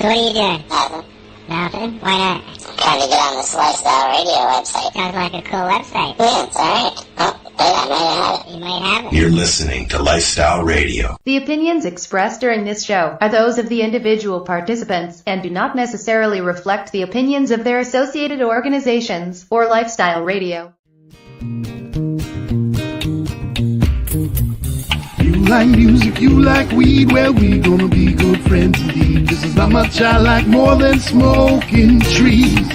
So what are you doing? Nothing. Nothing? Why not? Trying to get on this Lifestyle Radio website. Sounds like a cool website. Yeah, it's alright. Oh, wait, I might have it. You might have it. You're listening to Lifestyle Radio. The opinions expressed during this show are those of the individual participants and do not necessarily reflect the opinions of their associated organizations or Lifestyle Radio. You like music, you like weed, well, we gonna be good friends indeed. This is how much I like more than smoking trees.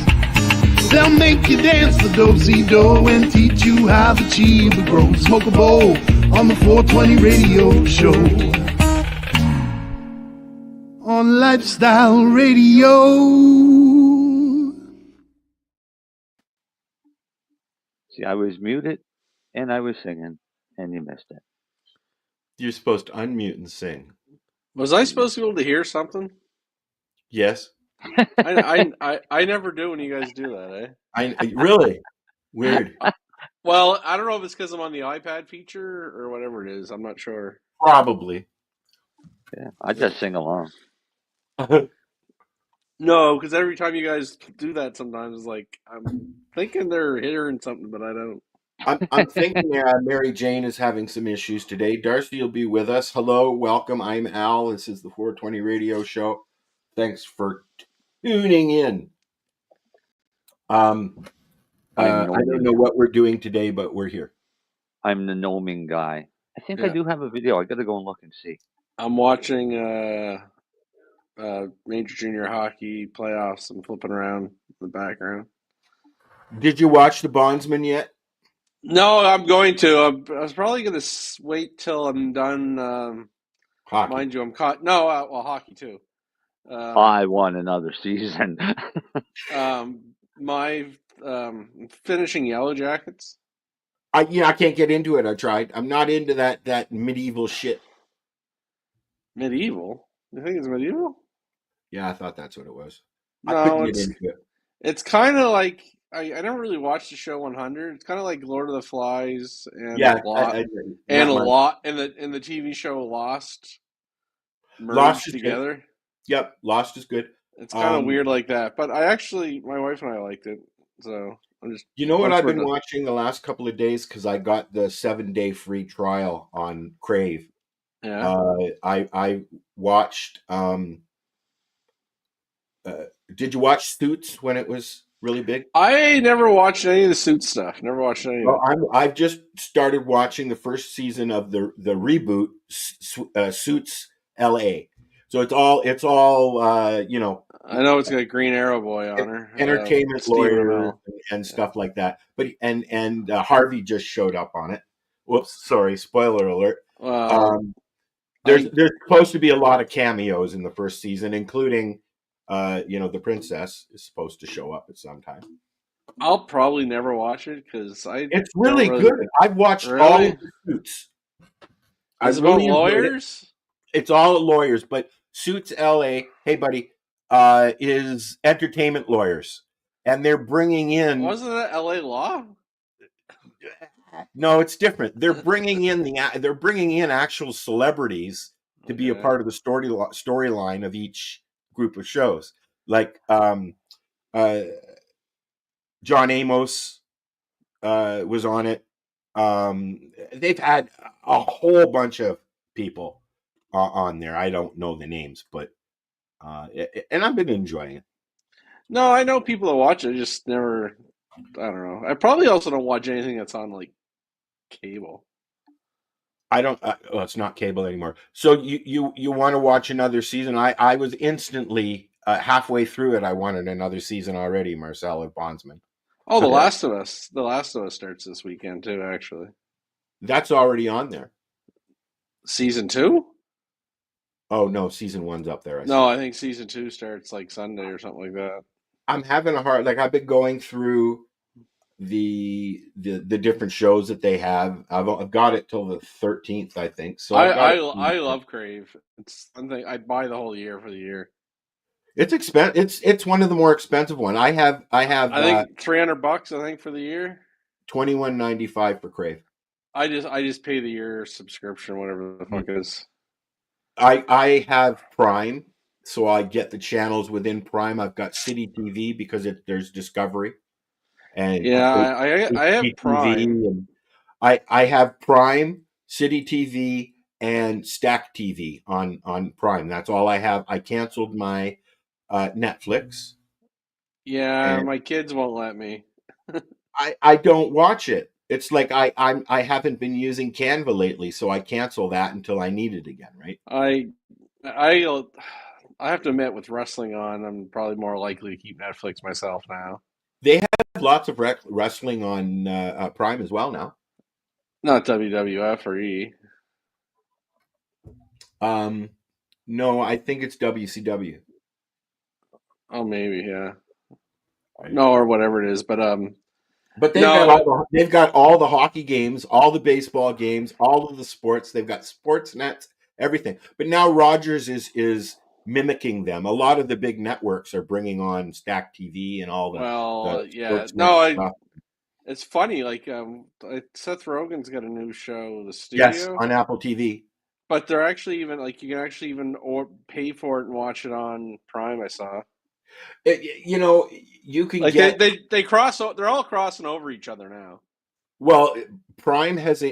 They'll make you dance the do-si-do and teach you how the chiba grows. Smoke a bowl on the 420 radio show. On Lifestyle Radio. See, I was muted and I was singing, and you missed it. You're supposed to unmute and sing. Was I supposed to be able to hear something? Yes. I never do when you guys do that, I really weird. Well, I don't know if it's because I'm on the iPad feature or whatever it is. I'm not sure. Probably. Yeah, I just sing along. No, because every time you guys do that, sometimes it's like I'm thinking they're hearing something, but I don't. I'm thinking Mary Jane is having some issues today. Darcy will be with us. Hello, welcome. I'm Al. This is the 420 Radio Show. Thanks for tuning in. I don't know what we're doing today, but we're here. I'm the gnoming guy. I think I do have a video. I got to go and look and see. I'm watching Major Junior Hockey playoffs. I'm flipping around in the background. Did you watch the Bondsman yet? No, I'm going to. I was probably going to wait till I'm done. Hockey. Mind you, I'm caught. No, well, hockey too. I won another season. My finishing Yellow Jackets. I can't get into it. I tried. I'm not into that medieval shit. Medieval? You think it's medieval? Yeah, I thought that's what it was. No, I couldn't get into it. It's kind of like I never really watched the show 100. It's kind of like Lord of the Flies and Yeah, a lot and the TV show Lost merged together. Good. Yep, Lost is good. It's kind of weird like that, but my wife and I liked it, so I'm just. You know what I've been watching the last couple of days because I got the 7-day free trial on Crave. Yeah. I watched. Did you watch Suits when it was really big? I never watched any of the Suits stuff. Never watched any of it. I've just started watching the first season of the reboot Suits LA. So it's all you know. I know it's got Green Arrow boy on her, entertainment lawyer and stuff like that. But and Harvey just showed up on it. Whoops, sorry, spoiler alert. There's supposed to be a lot of cameos in the first season, including the princess is supposed to show up at some time. I'll probably never watch it because it's really good. I've watched all of the Suits. It's about lawyers. It's all lawyers, but Suits LA, hey buddy, is entertainment lawyers, and they're bringing in. Wasn't that LA Law? No, it's different. They're bringing in actual celebrities to be a part of the storyline of each group of shows. Like John Amos was on it. They've had a whole bunch of people on there. I don't know the names, but and I've been enjoying it. No, I know people that watch it. I just never. I don't know. I probably also don't watch anything that's on like cable. I don't. It's not cable anymore. So you want to watch another season? I was instantly halfway through it. I wanted another season already. Marcel of Bondsman. Oh, The Last of Us. The Last of Us starts this weekend too. Actually, that's already on there. Season 2? Oh no, season 1's up there. I think season 2 starts like Sunday or something like that. I'm having a hard. I've been going through the different shows that they have. I've got it till the 13th, I think. So I love Crave. It's something I buy the whole year for the year. It's expensive. It's one of the more expensive one. I have. I think $300. I think for the year. $21.95 for Crave. I just pay the year subscription, whatever the fuck it is. I have Prime, so I get the channels within Prime. I've got City TV because there's Discovery, and Yeah, I have TV, Prime. and I have Prime, City TV, and Stack TV on Prime. That's all I have. I canceled my Netflix. Yeah, And my kids won't let me. I don't watch it. It's like I haven't been using Canva lately, so I cancel that until I need it again, right? I have to admit, with wrestling on, I'm probably more likely to keep Netflix myself now. They have lots of wrestling on Prime as well now. Not WWF or E. No, I think it's WCW. Oh, maybe, yeah. Right? No, or whatever it is, but But no, they've got all the hockey games, all the baseball games, all of the sports. They've got sports nets, everything. But now Rogers is mimicking them. A lot of the big networks are bringing on Stack TV and all the yeah. sports net No, stuff. it's funny. Like, Seth Rogen's got a new show, The Yes, Studio, on Apple TV. but they're actually even like you can actually even pay for it and watch it on Prime. I saw. You can Like get they cross. They're all crossing over each other now. well. Prime has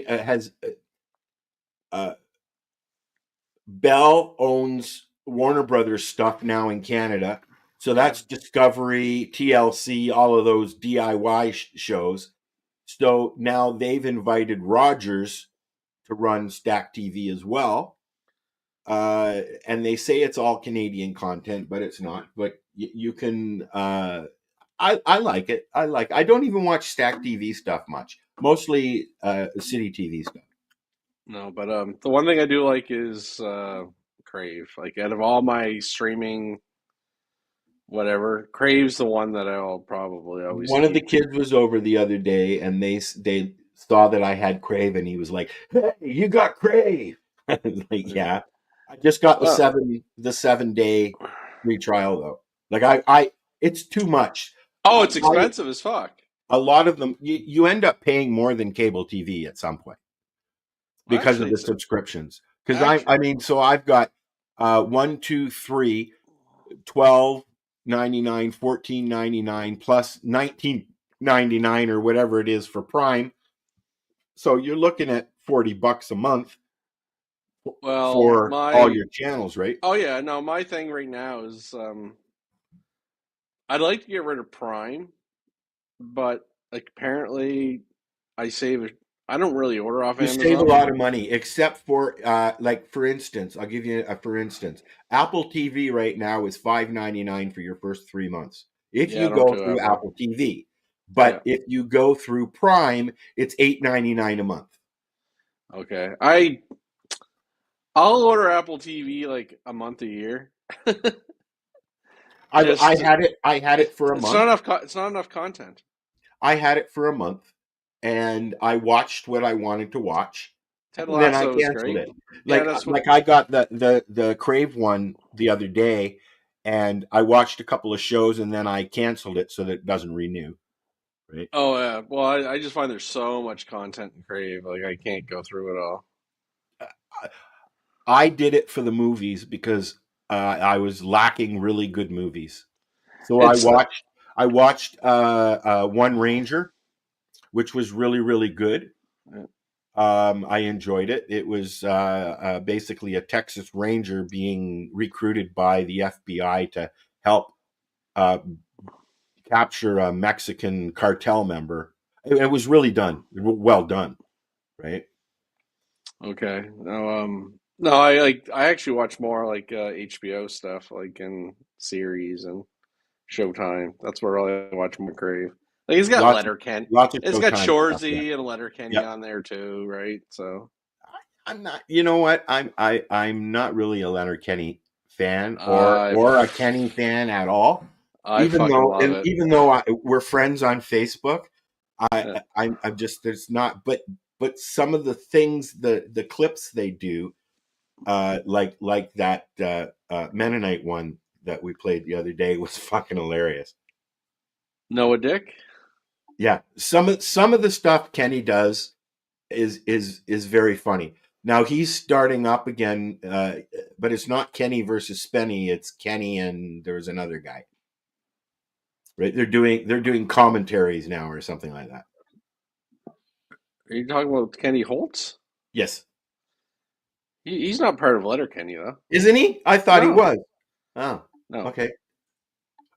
Bell owns Warner Brothers stuff now in Canada, so that's Discovery, TLC, all of those DIY shows. So now they've invited Rogers to run Stack TV as well, and they say it's all Canadian content, but it's not. But you can. I like it. I don't even watch Stack TV stuff much. Mostly City TV stuff. No, but the one thing I do like is Crave. Like out of all my streaming, whatever, Crave's the one that I'll probably always One of the keep. kids was over the other day, and they saw that I had Crave, and he was like, "Hey, you got Crave?" I was like, "Yeah." I just got the Well, 7-day free trial though. Like I it's too much. oh, it's expensive as fuck. A lot of them you end up paying more than cable TV at some point because of Actually, the it's subscriptions. Because actually I mean, so I've got 1, 2, 3, 12.99, 14.99 plus 19.99 or whatever it is for Prime. So you're looking at $40 a month well for all my your channels, right? oh yeah no my thing right now is I'd like to get rid of Prime, but like apparently I save. I don't really order off You save a Amazon. lot of money, except for like for instance, I'll give you a for instance. Apple TV right now is $5.99 for your first 3 months if Yeah, I you don't go do through Apple. Apple TV. Yeah. But if you go through Prime, it's $8.99 a month. Okay. I'll order Apple TV like a month a year. I Just had it. I had it for a it's not month. enough. It's not enough content. I had it for a month, and I watched what I wanted to watch, Ted and then I Lasso is canceled great. it. Yeah, that's what. Like I got the Crave one the other day, and I watched a couple of shows, and then I canceled it so that it doesn't renew. Right. Oh yeah. Well, I just find there's so much content in Crave. Like I can't go through it all. I did it for the movies because I was lacking really good movies. So It's I watched One Ranger, which was really really good. I enjoyed it. It was basically a Texas Ranger being recruited by the FBI to help uh, capture a Mexican cartel member. It was really well done, right? okay. No, I actually watch more like HBO stuff, like in series and Showtime. That's where I watch more Crave. Like he's got Lots Letterkenny. lots of It's got Showtime stuff. Yeah. Shorzy and Letterkenny Yep. on there too, right? So I'm not. You know what? I'm not really a Leonard Kenny fan I or a Kenny fan at all. I fucking love it. Even though we're friends on Facebook, Yeah. I'm just there's not. But some of the things the clips they do, like that Mennonite one that we played the other day was fucking hilarious. Noah Dick? Yeah, some of the stuff Kenny does is very funny. Now he's starting up again, but it's not Kenny versus Spenny. It's Kenny and there's another guy. Right? They're doing commentaries now or something like that. Are you talking about Kenny Holtz? Yes. He's not part of Letterkenny, though. Isn't he? I thought he was. Oh, no. Okay.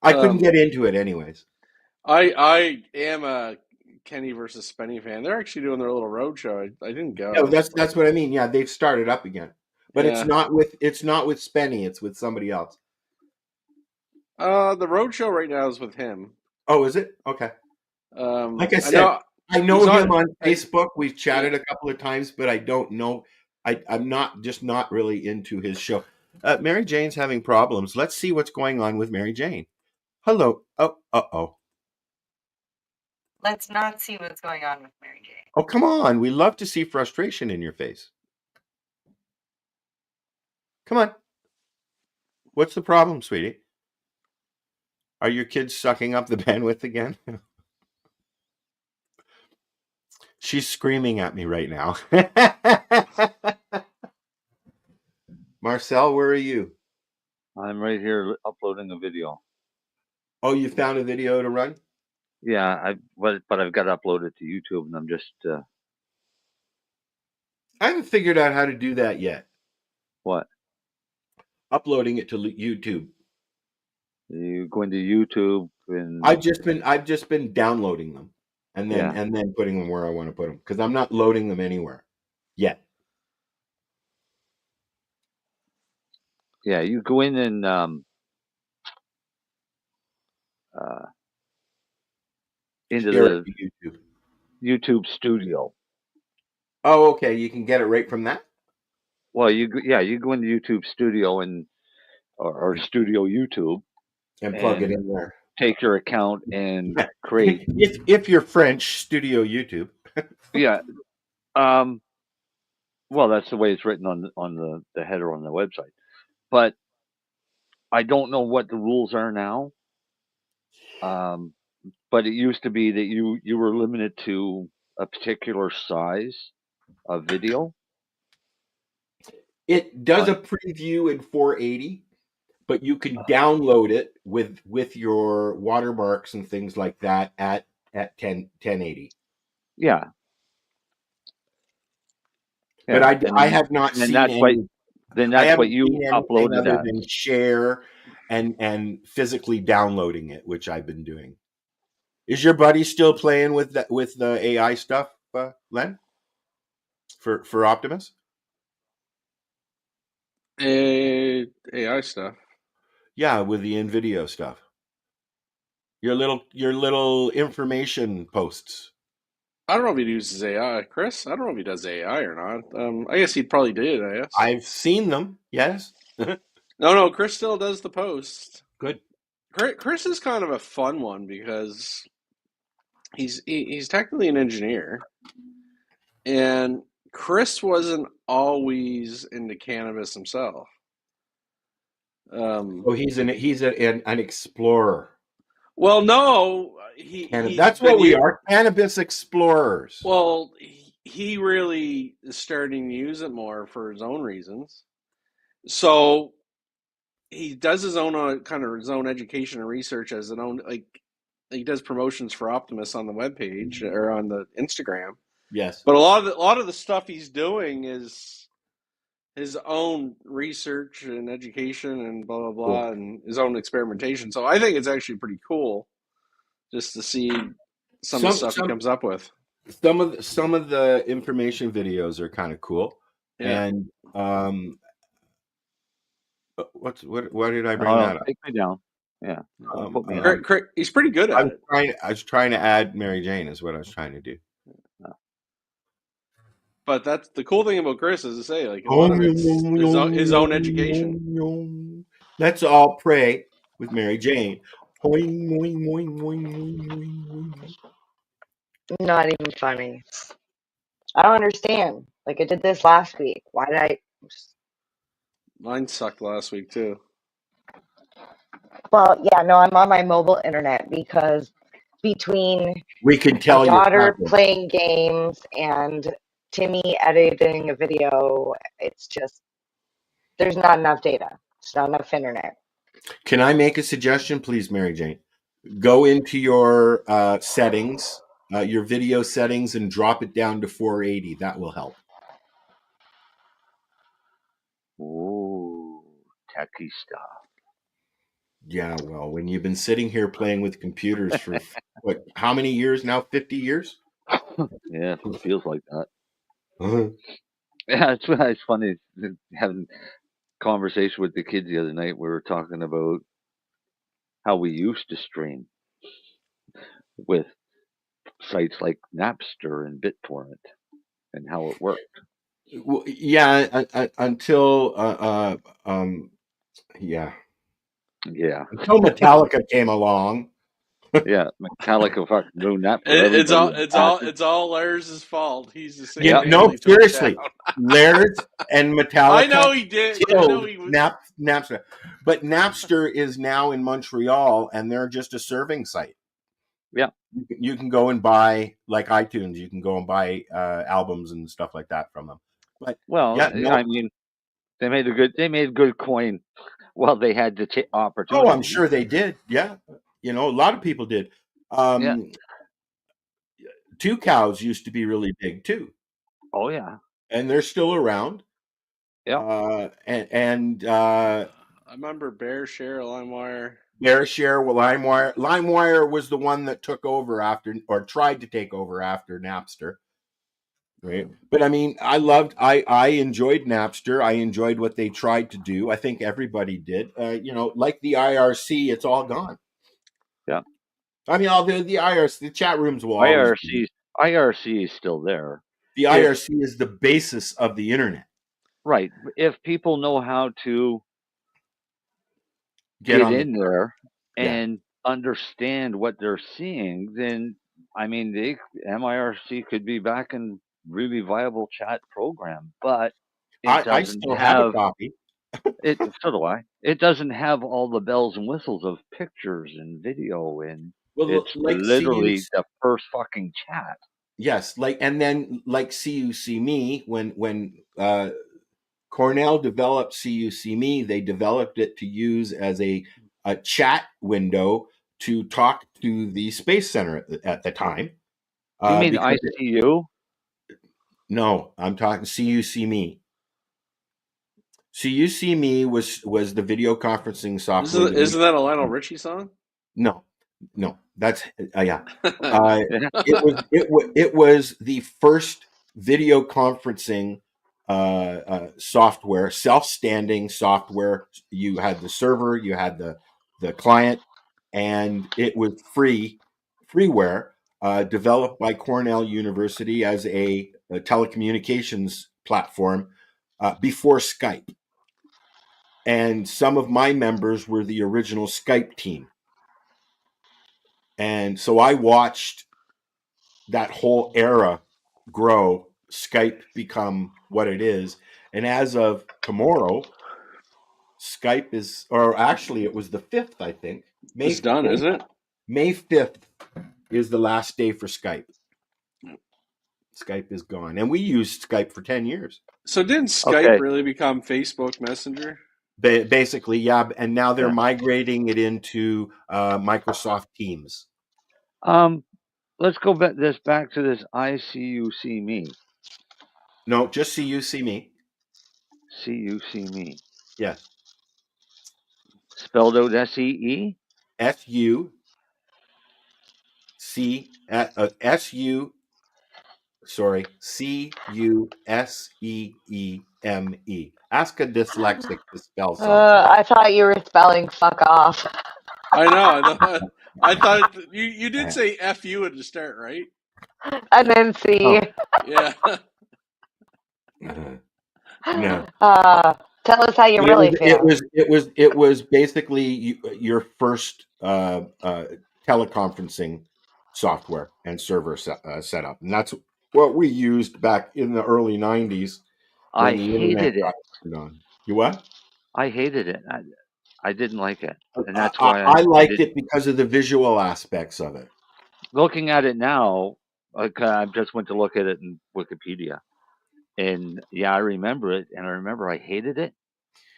I couldn't get into it anyways. I am a Kenny versus Spenny fan. They're actually doing their little road show. I didn't go. No, that's what I mean. Yeah, they've started up again. But Yeah. it's not with Spenny, it's with somebody else. The road show right now is with him. Oh, is it? Okay. Like I said, I know him on Facebook. We've chatted a couple of times, but I don't know. I'm not really into his show. Mary Jane's having problems. Let's see what's going on with Mary Jane. Hello. Oh. Let's not see what's going on with Mary Jane. Oh, come on. We love to see frustration in your face. Come on. What's the problem, sweetie? Are your kids sucking up the bandwidth again? She's screaming at me right now. Marcel, where are you? I'm right here uploading a video. Oh, you found a video to run? Yeah, but I've got to upload it to YouTube, and I'm just. I haven't figured out how to do that yet. What? Uploading it to YouTube. You go into YouTube and. I've just been downloading them, and then putting them where I want to put them because I'm not loading them anywhere yet. Yeah, you go in and into the YouTube Studio. Oh, okay. You can get it right from that. Well, you go into YouTube Studio or Studio YouTube and plug it in there. Take your account and create. if you're French, Studio YouTube. Yeah. Well, that's the way it's written on the header on the website. But I don't know what the rules are now. But it used to be that you were limited to a particular size of video. It does a preview in 480, but you can download it with your watermarks and things like that at 1080. Yeah. But I have not seen that's what you uploaded other than share and physically downloading it, which I've been doing. Is your buddy still playing with the AI stuff, Len? For Optimus? AI stuff. Yeah, with the InVideo stuff. Your little information posts. I don't know if he uses AI, Chris. I don't know if he does AI or not. I guess he probably did. I guess I've seen them. Yes. No. Chris still does the post. Good. Chris is kind of a fun one because he's technically an engineer, and Chris wasn't always into cannabis himself. He's an explorer. Well, no, that's what we are, cannabis explorers. Well, he really is starting to use it more for his own reasons. So he does his own kind of his own education and research as an own, like he does promotions for Optimus on the webpage or on the Instagram. Yes, but a lot of the stuff he's doing is his own research and education and blah blah blah, cool. And his own experimentation. So I think it's actually pretty cool just to see some of the stuff he comes up with. Some of the information videos are kind of cool, yeah. And what did I bring that up? Take me down. Yeah, he's pretty good at it. I was trying to add Mary Jane is what I was trying to do. But that's the cool thing about Chris, is to say, like, a lot of it's his own education. Let's all pray with Mary Jane. Not even funny. I don't understand. Like, I did this last week. Why did I? Mine sucked last week too. Well, yeah, no, I'm on my mobile internet because between we can tell my daughter playing games and to me, editing a video, it's just, there's not enough data. There's not enough internet. Can I make a suggestion, please, Mary Jane? Go into your settings, your video settings, and drop it down to 480. That will help. Ooh, techie stuff. Yeah, well, when you've been sitting here playing with computers for what? How many years now? 50 years? Yeah, it feels like that. Uh-huh. Yeah, it's funny having conversation with the kids the other night. We were talking about how we used to stream with sites like Napster and BitTorrent and how it worked. Well, yeah, until yeah, Yeah, until Metallica came along. yeah. Metallica fucking ruined that for It's everybody. it's all Lars' fault. He's the same. Yeah, no, seriously, Laird and Metallica. I know he did. I know he was. Napster, but Napster is now in Montreal, and they're just a serving site. Yeah, you can go and buy, like iTunes. You can go and buy albums and stuff like that from them. But well, yeah, no. I mean, they made good coin while they had the opportunity. Oh, I'm sure they did. Yeah, a lot of people did. Yeah. Two Cows used to be really big too. Oh yeah, and they're still around. Yeah, I remember BearShare, LimeWire. BearShare, LimeWire. LimeWire was the one that took over after, or tried to take over after Napster. Right. But I mean, I enjoyed Napster. I enjoyed what they tried to do. I think everybody did. Like the IRC, it's all gone. Yeah. I mean, all the IRC, the chat rooms will always be. IRC is still there. The IRC is the basis of the internet. Right. If people know how to get in there and understand what they're seeing, then I mean, MIRC could be back in really viable chat program, but I still have a copy. So do I. It doesn't have all the bells and whistles of pictures and video, and it's literally the first fucking chat. Yes, and then See You See Me, when Cornell developed See You See Me, they developed it to use as a chat window to talk to the Space Center at the time. You mean ICU? No, I'm talking See You See Me. See You See Me was the video conferencing software. Isn't that a Lionel Richie song? No, that's yeah. It was the first video conferencing software, self-standing software. You had the server, you had the client, and it was freeware, developed by Cornell University as a telecommunications platform before Skype. And some of my members were the original Skype team. And so I watched that whole era grow, Skype become what it is. And as of tomorrow, Skype is, or actually it was the 5th, I think. It's done, isn't it? May 5th is the last day for Skype. Skype is gone. And we used Skype for 10 years. So didn't Skype really become Facebook Messenger? Basically, yeah. And now they're migrating it into Microsoft Teams. Let's go back to this ICU Me. No, just See You See Me. See You See Me. Yes. Spelled out SEE? SU. CUSEEME. Ask a dyslexic to spell something. I thought you were spelling fuck off. I know. I thought you did say FU at the start, right? And then C. Oh. Yeah. No. Tell us how you really feel. It was basically your first teleconferencing software and server setup, and that's what we used back in the early 90s. I hated it. You what? I hated it. I didn't like it, and that's why I liked it because of the visual aspects of it. Looking at it now, I just went to look at it in Wikipedia. And yeah, I remember it, and I remember I hated it,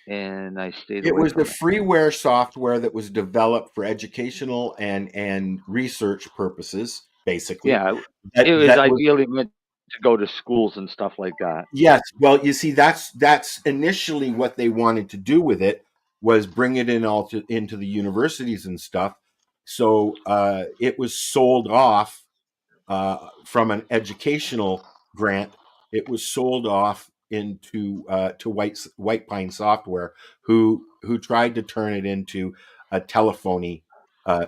and I stayed It away was the from it. freeware software that was developed for educational and research purposes, basically. Yeah, That it was that was ideally meant to go to schools and stuff like that. Yes. Well, you see, that's initially what they wanted to do with it, was bring it into the universities and stuff. So it was sold off from an educational grant. It was sold off into to White Pine Software, who tried to turn it into a telephony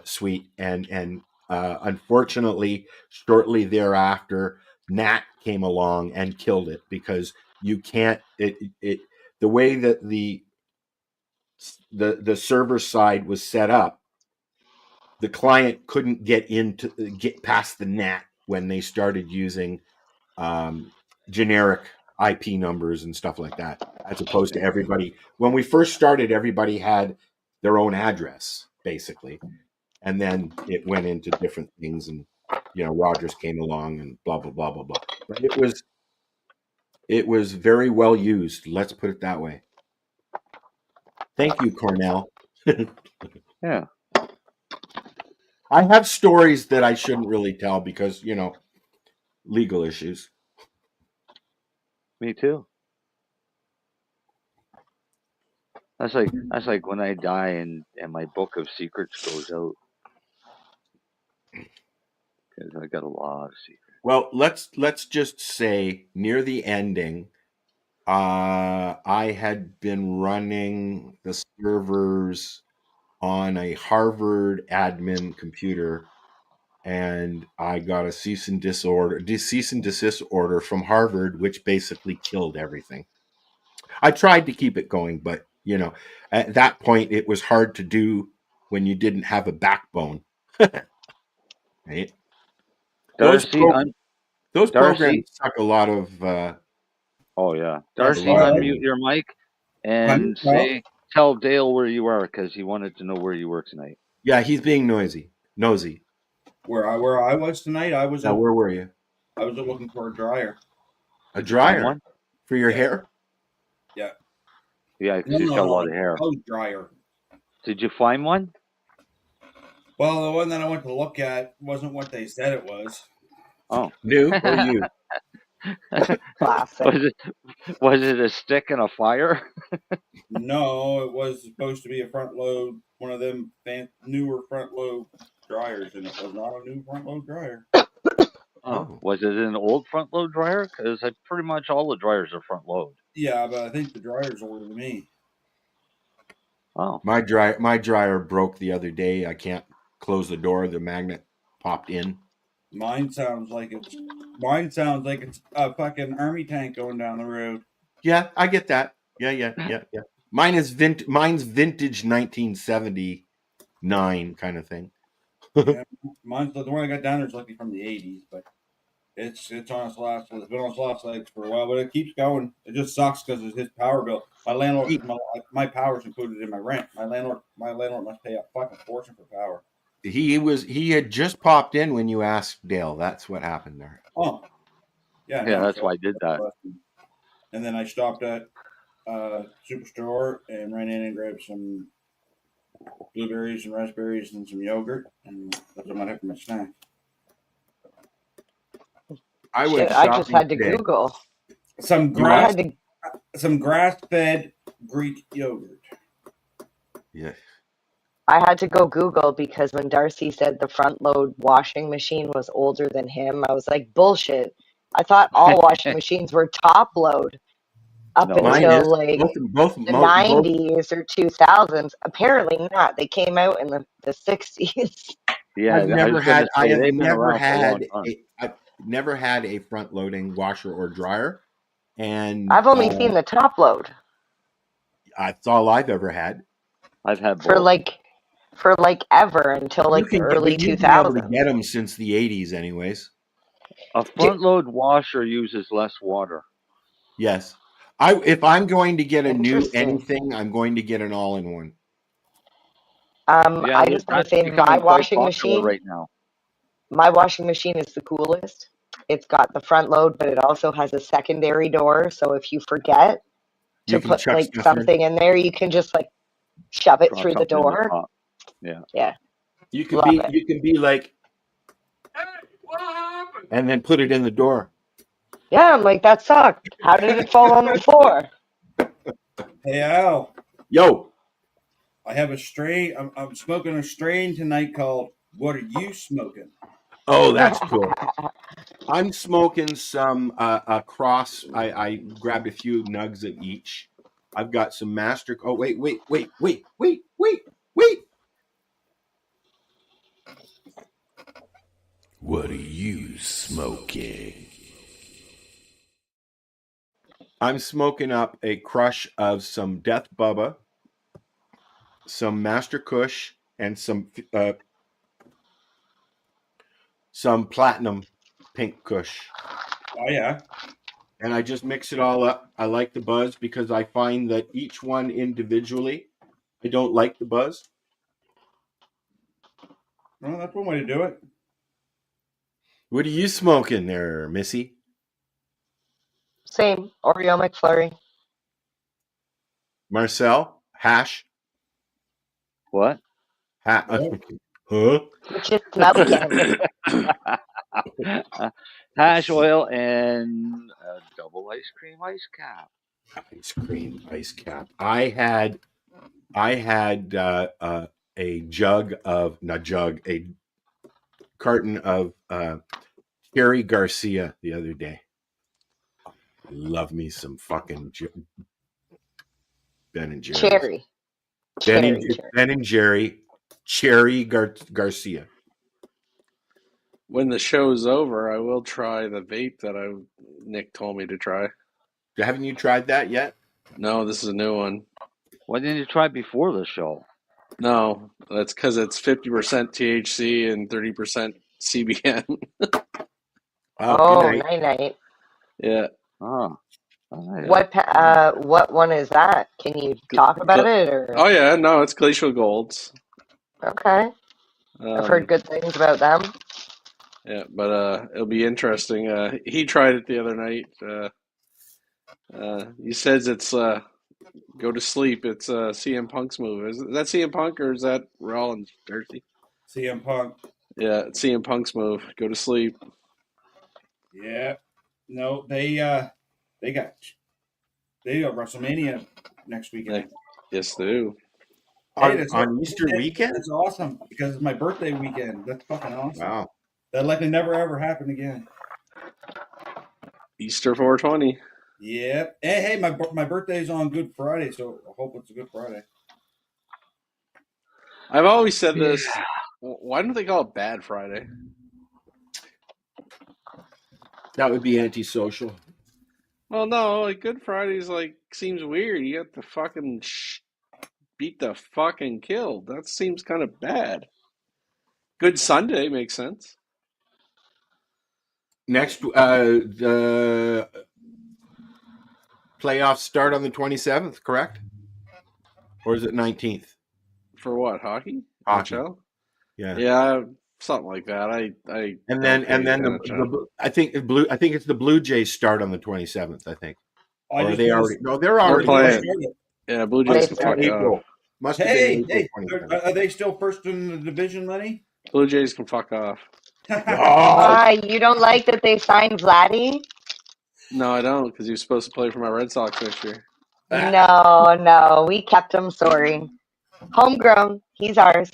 suite, and unfortunately, shortly thereafter, Nat came along and killed it, because you can't the way that the server side was set up, the client couldn't get past the NAT when they started using generic IP numbers and stuff like that, as opposed to everybody. When we first started, everybody had their own address, basically, and then it went into different things, and Rogers came along and blah blah blah blah blah. But it was very well used. Let's put it that way. Thank you, Cornell. Yeah. I have stories that I shouldn't really tell because, legal issues. Me too. That's like when I die and my book of secrets goes out, because I got a lot of secrets. Well, let's just say near the ending, I had been running the servers on a Harvard admin computer, and I got a cease and desist order from Harvard, which basically killed everything. I tried to keep it going, but at that point, it was hard to do when you didn't have a backbone. Right? Darcy, Those Darcy, programs suck a lot of. oh yeah, That's Darcy, a lot of unmute your mic and tell Dale where you are, because he wanted to know where you were tonight. Yeah, he's being nosy. Where I was tonight, I was. Now, where were you? I was looking for a dryer. A dryer for your hair? Yeah. Yeah, because you've got a lot of hair. Clothes dryer. Did you find one? Well, the one that I went to look at wasn't what they said it was. Oh, new or you? Classic. Was it a stick and a fire? No, it was supposed to be a front load, one of them newer front load dryers, and it was not a new front load dryer. Oh, was it an old front load dryer? Because pretty much all the dryers are front load. Yeah, but I think the dryer's older than me. Oh, my dryer broke the other day. I can't close the door. The magnet popped in. Mine sounds like it's a fucking army tank going down the road. Yeah, I get that. Yeah. Mine's vintage 1979 kind of thing. Yeah, mine's the one I got down there is lucky from the 80s, but it's on its last legs for a while, but it keeps going. It just sucks because it's his power bill. My landlord, my power's included in my rent. My landlord must pay a fucking fortune for power. He had just popped in when you asked Dale. That's what happened there. Oh, yeah. Yeah, that's why I did that. And then I stopped at Superstore and ran in and grabbed some blueberries and raspberries and some yogurt, and that's what I might have for my snack. I just had to Google some grass-fed Greek yogurt. Yeah. I had to go Google because when Darcy said the front load washing machine was older than him, I was like, bullshit. I thought all washing machines were top load up until like both the 90s or 2000s. Apparently not. They came out in the 60s. Yeah, I've never had a front loading washer or dryer, and I've only seen the top load. That's all I've ever had. I've had both. for ever until like the early 2000s. You've been able to get them since the 80s, anyways. A front load washer uses less water. Yes, if I'm going to get a new anything, I'm going to get an all-in-one. I just want to say my washing machine right now. My washing machine is the coolest. it's got the front load, but it also has a secondary door. So if you forget to You can put chuck like stuff in. something in there, you can just like shove it Drop through the something in the door. top. Yeah. Yeah. You can Love be it. you can be like, and then put it in the door. Yeah, I'm like, that sucked. How did it fall on the floor? Hey Al, Yo, I have a strain. I'm smoking a strain tonight called "What Are You Smoking?" oh, that's cool. I'm smoking some cross. I grabbed a few nugs of each. I've got some master. Oh, wait. What are you smoking? I'm smoking up a crush of some Death Bubba, some Master Kush, and some Platinum Pink Kush. Oh yeah. And I just mix it all up. I like the buzz because I find that each one individually, I don't like the buzz. Well, that's one way to do it. What are you smoking there, Missy? Same. Oreo McFlurry. Marcel? Hash? What? Huh? Which is smoking. Hash oil and a double ice cream ice cap. Ice cream ice cap. I had a carton of Cherry Garcia the other day. Love me some fucking Ben and Jerry's. Cherry. Ben and Jerry Cherry Garcia. When the show's over, I will try the vape that Nick told me to try. Haven't you tried that yet? No, this is a new one. Why didn't you try before the show? No, that's because it's 50% THC and 30% CBN. Oh, night. Yeah. Oh. Yeah. What one is that? Can you talk about it? Or? Oh yeah, no, it's Glacial Golds. Okay. I've heard good things about them. Yeah, but it'll be interesting. He tried it the other night. He says it's go to sleep. It's CM Punk's move. Is that CM Punk or is that Rollins, Darcy? CM Punk. Yeah, it's CM Punk's move. Go to sleep. Yeah. No, they got WrestleMania next weekend. Yes, they do. On Easter weekend? That's awesome because it's my birthday weekend. That's fucking awesome. Wow. That likely never ever happen again. Easter 420. Yeah. Hey, my birthday's on Good Friday, so I hope it's a Good Friday. I've always said this. Why don't they call it Bad Friday? That would be antisocial. Well, no, like Good Friday's like seems weird. You have to fucking beat the fucking kill. That seems kind of bad. Good Sunday makes sense. Next, the playoffs start on the 27th, correct? Or is it 19th? For what, hockey? Hockey. NHL? Yeah, something like that. And then I think it's the Blue Jays start on the 27th. I think. Or are they already? No, they're already playing. Yeah, Blue Jays can fuck April. off. Must have been Hey, April are they still first in the division, Lenny? Blue Jays can fuck off. Why? You don't like that they signed Vladdy? No, I don't, because he was supposed to play for my Red Sox next year. No, we kept him. Sorry, homegrown. He's ours.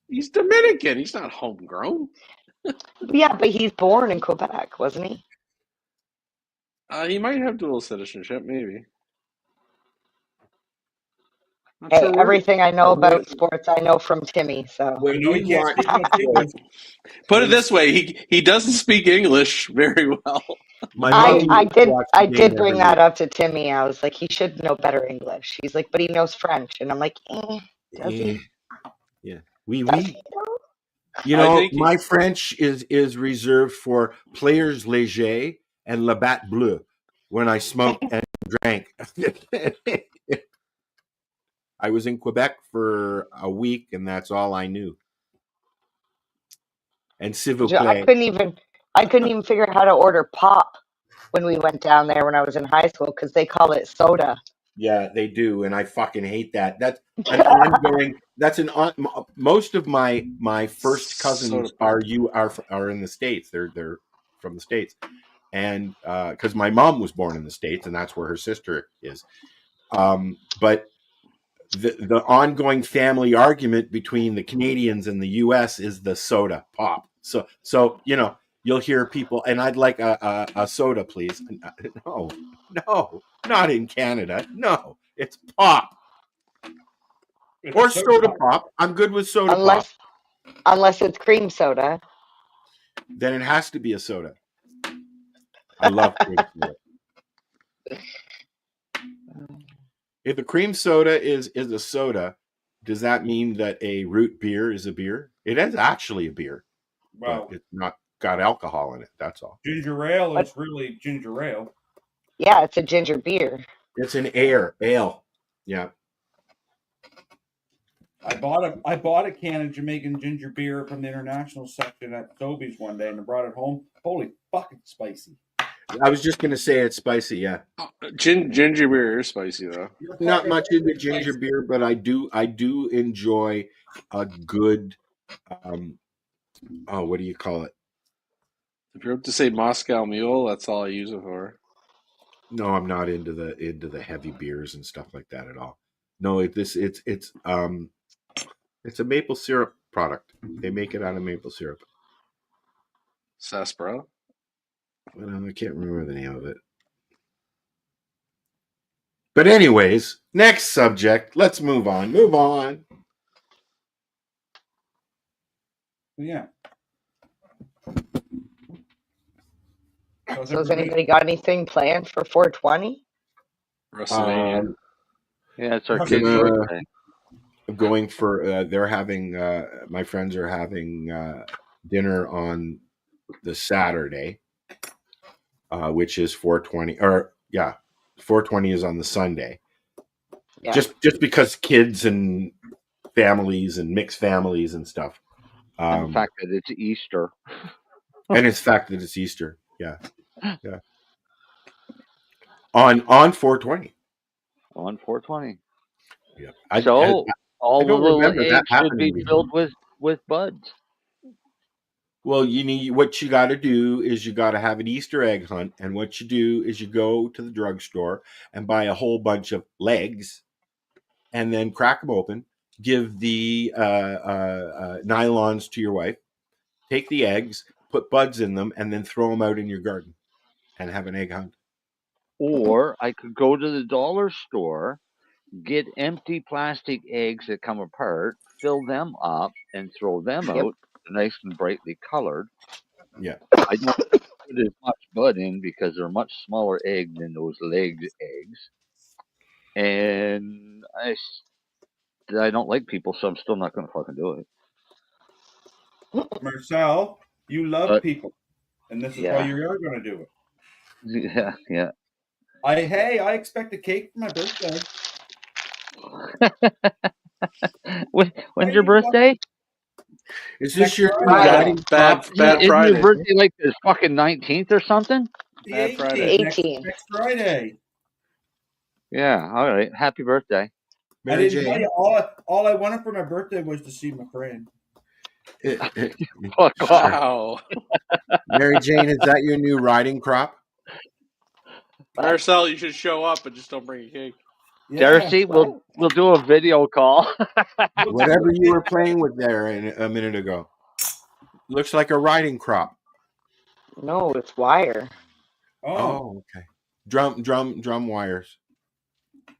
He's Dominican. He's not homegrown. Yeah, but he's born in Quebec, wasn't he? He might have dual citizenship, maybe. Not Hey, sure everything I know about sports, I know from Timmy. So When you watch, put it this way, he doesn't speak English very well. I did bring that up to Timmy. I was like, he should know better English. He's like, but he knows French, and I'm like, does he? Yeah, oui. You know, my French is reserved for players légers and Labatt Bleu when I smoked and drank. I was in Quebec for a week, and that's all I knew. And s'il vous plaît. I couldn't even figure out how to order pop when we went down there when I was in high school because they call it soda. Yeah, they do, and I fucking hate that. That's an ongoing. That's an on. Most of my first cousins are in the States. They're from the States, and because my mom was born in the States, and that's where her sister is. But the ongoing family argument between the Canadians and the U.S. is the soda pop. So you'll hear people, and I'd like a soda, please. No, not in Canada. No, it's pop or soda pop. I'm good with soda pop. Unless it's cream soda. Then it has to be a soda. I love cream soda. If a cream soda is a soda, does that mean that a root beer is a beer? It is actually a beer. Well, it's not got alcohol in it. That's all. Ginger ale is really ginger ale. Yeah, it's a ginger beer. It's an ale. Yeah. I bought a can of Jamaican ginger beer from the international section at Sobeys one day, and I brought it home. Holy fucking spicy! I was just gonna say it's spicy. Yeah. Ginger beer is spicy though. Not much into ginger beer, but I do enjoy a good. What do you call it? If you're up to say Moscow Mule, that's all I use it for. No, I'm not into the heavy beers and stuff like that at all. No, it's a maple syrup product. They make it out of maple syrup. Sarsaparilla? I can't remember the name of it. But anyways, next subject. Let's move on. Yeah. So has anybody got anything planned for 420? WrestleMania. Yeah, it's our kid's birthday. Going for they're having my friends are having dinner on the Saturday, which is 420, or 420 is on the Sunday. Yeah. Just because kids and families and mixed families and stuff. And the fact that it's Easter. And it's the fact that it's Easter. Yeah. On 420. On 420. Yeah. All the little eggs should be filled with buds. Well, what you got to do is you got to have an Easter egg hunt, and what you do is you go to the drugstore and buy a whole bunch of legs, and then crack them open. Give the nylons to your wife. Take the eggs, put buds in them, and then throw them out in your garden, and have an egg hunt. Or I could go to the dollar store, get empty plastic eggs that come apart, fill them up, and throw them out, nice and brightly colored. Yeah. I don't put as much bud in because they're much smaller egg than those legged eggs. And I don't like people, so I'm still not going to fucking do it. Marcel, you love people, and this is why you are going to do it. Yeah. I expect a cake for my birthday. When's your birthday? Is this your bad Friday? Isn't your birthday like the fucking 19th or something? Bad Friday. 18th. Next Friday. Yeah. All right. Happy birthday. I didn't tell you, all I wanted for my birthday was to see my friend. Wow. Mary Jane, is that your new riding crop? Marcel, you should show up and just don't bring a cake. Yeah, Darcy, we'll do a video call. Whatever you were playing with there a minute ago. Looks like a riding crop. No, it's wire. Oh, okay. Drum wires.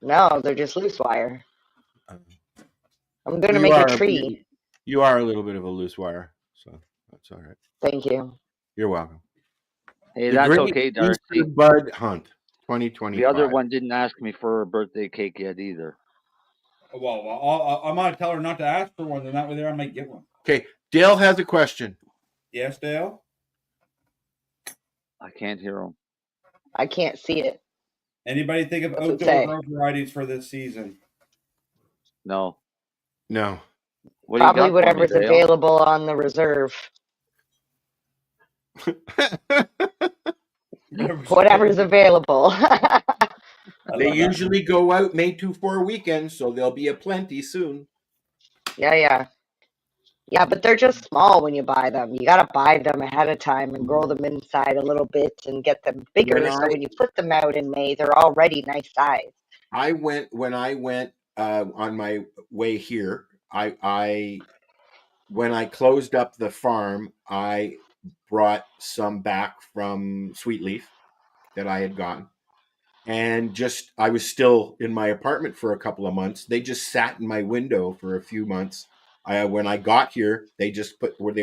No, they're just loose wire. I'm going to make a tree. You are a little bit of a loose wire, so that's all right. Thank you. You're welcome. Hey, that's okay, Darcy. Easter Bud Hunt 2025. The other one didn't ask me for a birthday cake yet either. Well, I'm going to tell her not to ask for one, and that way there I might get one. Okay, Dale has a question. Yes, Dale? I can't hear him. I can't see it. Anybody think of outdoor grow varieties for this season? No. What Probably whatever's available on the reserve. Whatever's available. They usually go out May 2-4 weekend, so there'll be a plenty soon. Yeah, but they're just small when you buy them. You got to buy them ahead of time and grow them inside a little bit and get them bigger. So when you put them out in May, they're already nice size. When I went on my way here, when I closed up the farm, I brought some back from Sweetleaf that I had gotten. And I was still in my apartment for a couple of months. They just sat in my window for a few months. When I got here, they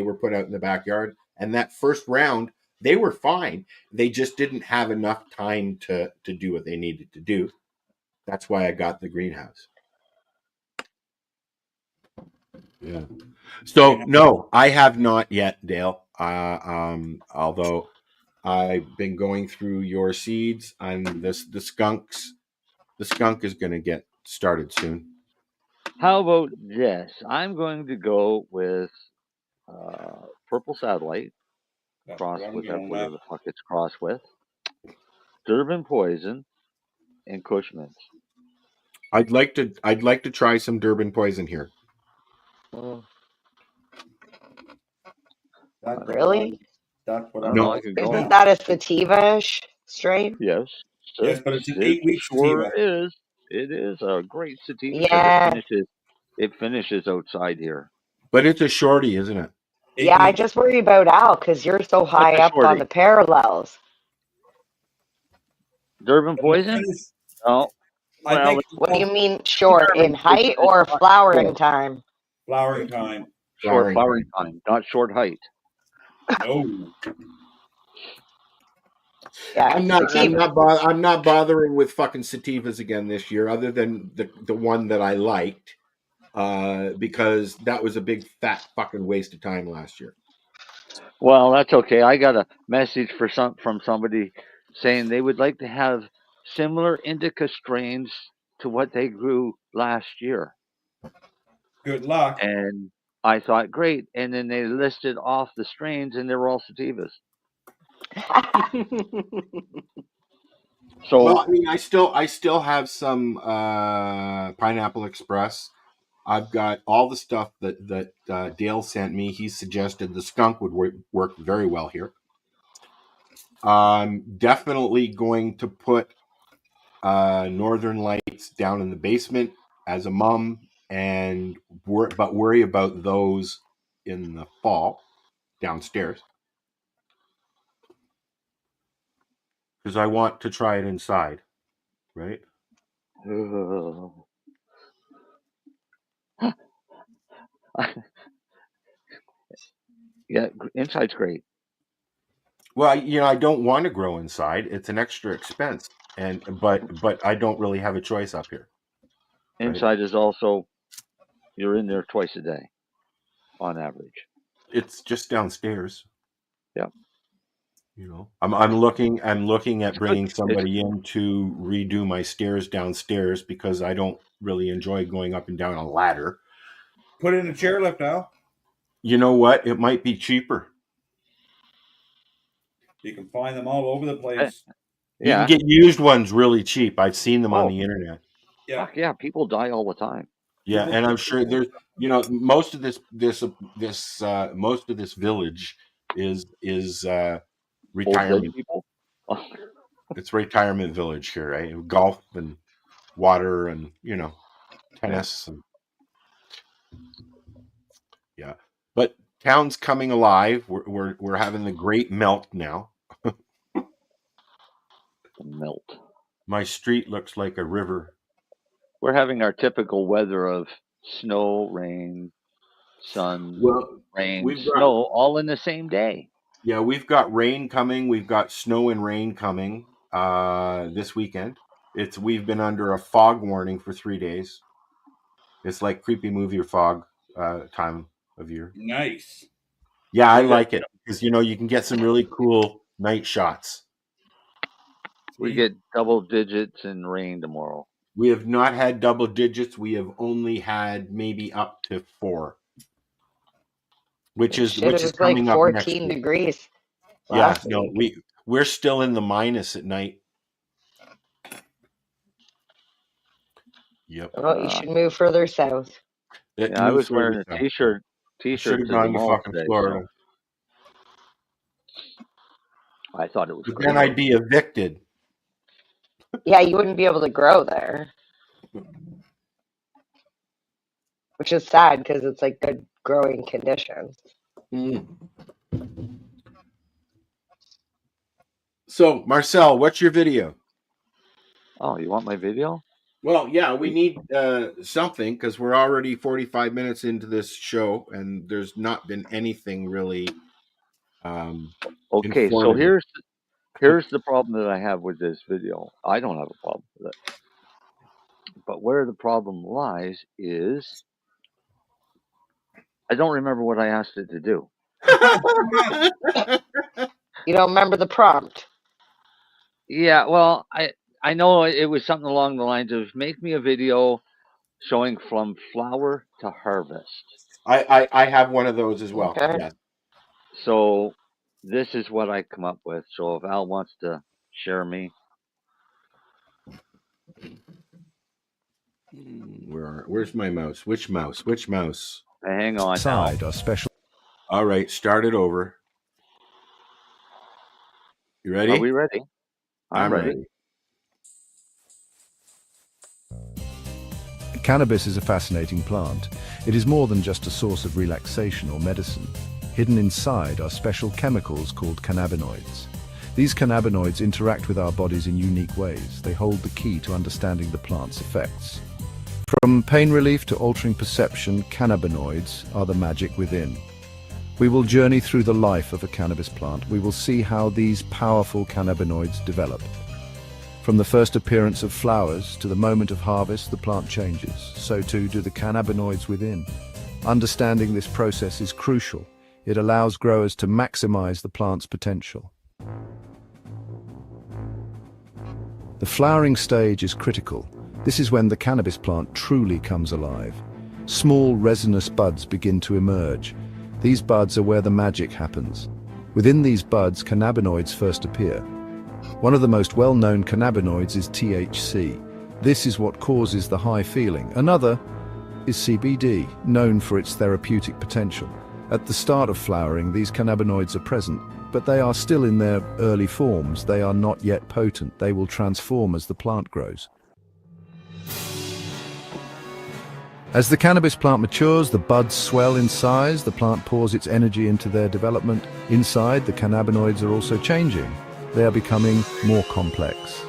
were put out in the backyard. And that first round, they were fine. They just didn't have enough time to do what they needed to do. That's why I got the greenhouse. Yeah. So no, I have not yet, Dale. Although I've been going through your seeds and the skunk is going to get started soon. How about this? I'm going to go with purple satellite crossed with whatever the fuck it's crossed with, Durban poison, and Kush mints. I'd like to try some Durban poison here. Really? That's what No. Isn't that a sativa-ish strain? Yes. Sir. Yes, but it's an 8-week sure sativa. is. It is a great sativa. Yeah. It finishes outside here. But it's a shorty, isn't it? Yeah, I just worry about Al because you're so high up on the parallels. Durban poison? Oh. Well, what do you mean short? In height or flowering time? Flowering time. Short flowering time, not short height. No. Yeah, I'm not bothering with fucking sativas again this year, other than the one that I liked, because that was a big fat fucking waste of time last year. Well, that's okay. I got a message from somebody saying they would like to have similar indica strains to what they grew last year. Good luck. And I thought, great. And then they listed off the strains, and they were all sativas. So, well, I mean, I still have some Pineapple Express. I've got all the stuff that Dale sent me. He suggested the skunk would work very well here. I'm definitely going to put Northern Lights down in the basement as a mum, and worry about those in the fall downstairs, because I want to try it inside, right? Yeah, inside's great. Well, I don't want to grow inside. It's an extra expense, but I don't really have a choice up here. Inside is also, you're in there twice a day, on average. It's just downstairs. Yeah. I'm looking at bringing somebody in to redo my stairs downstairs, because I don't really enjoy going up and down a ladder. Put in a chairlift, Al. You know what? It might be cheaper. You can find them all over the place. You can get used ones really cheap. I've seen them on the internet. Yeah. Fuck yeah, people die all the time. Yeah, and I'm sure there's most of this village is retirement people. It's retirement village here, right? Golf and water and tennis and yeah. But town's coming alive. We're having the great melt now. Melt. My street looks like a river. We're having our typical weather of snow, rain, sun, rain, snow, all in the same day. Yeah, we've got rain coming. We've got snow and rain coming this weekend. We've been under a fog warning for 3 days. It's like creepy movie or fog time of year. Nice. Yeah, I like it because you can get some really cool night shots. We get double digits in rain tomorrow. We have not had double digits. We have only had maybe up to 4, which is like coming up 14 next week. degrees. last no, week. we're still in the minus at night. Yep. Oh, you should move further south. I was wearing a t-shirt Should have to the gone to mall fucking today, Florida. so I thought it was But great. then I'd be evicted. Yeah, you wouldn't be able to grow there. Which is sad because it's like good growing conditions. So, Marcel, what's your video? Oh, you want my video? Well, yeah, we need something because we're already 45 minutes into this show and there's not been anything really Okay, so informative. here's the problem that I have with this video. I don't have a problem with it. But where the problem lies is I don't remember what I asked it to do. You don't remember the prompt? Yeah, well, I know it was something along the lines of make me a video showing from flower to harvest. I have one of those as well. Okay. Yeah. So this is what I come up with. So if Al wants to share me. Where's my mouse? Which mouse? Which mouse? Hang on. Side are special. All right, start it over. You ready? Are we ready? I'm ready. Cannabis is a fascinating plant. It is more than just a source of relaxation or medicine. Hidden inside are special chemicals called cannabinoids. These cannabinoids interact with our bodies in unique ways. They hold the key to understanding the plant's effects. From pain relief to altering perception, cannabinoids are the magic within. We will journey through the life of a cannabis plant. We will see how these powerful cannabinoids develop. From the first appearance of flowers to the moment of harvest, the plant changes. So too do the cannabinoids within. Understanding this process is crucial. It allows growers to maximize the plant's potential. The flowering stage is critical. This is when the cannabis plant truly comes alive. Small resinous buds begin to emerge. These buds are where the magic happens. Within these buds, cannabinoids first appear. One of the most well-known cannabinoids is THC. This is what causes the high feeling. Another is CBD, known for its therapeutic potential. At the start of flowering, these cannabinoids are present, but they are still in their early forms. They are not yet potent. They will transform as the plant grows. As the cannabis plant matures, the buds swell in size. The plant pours its energy into their development. Inside, the cannabinoids are also changing. They are becoming more complex.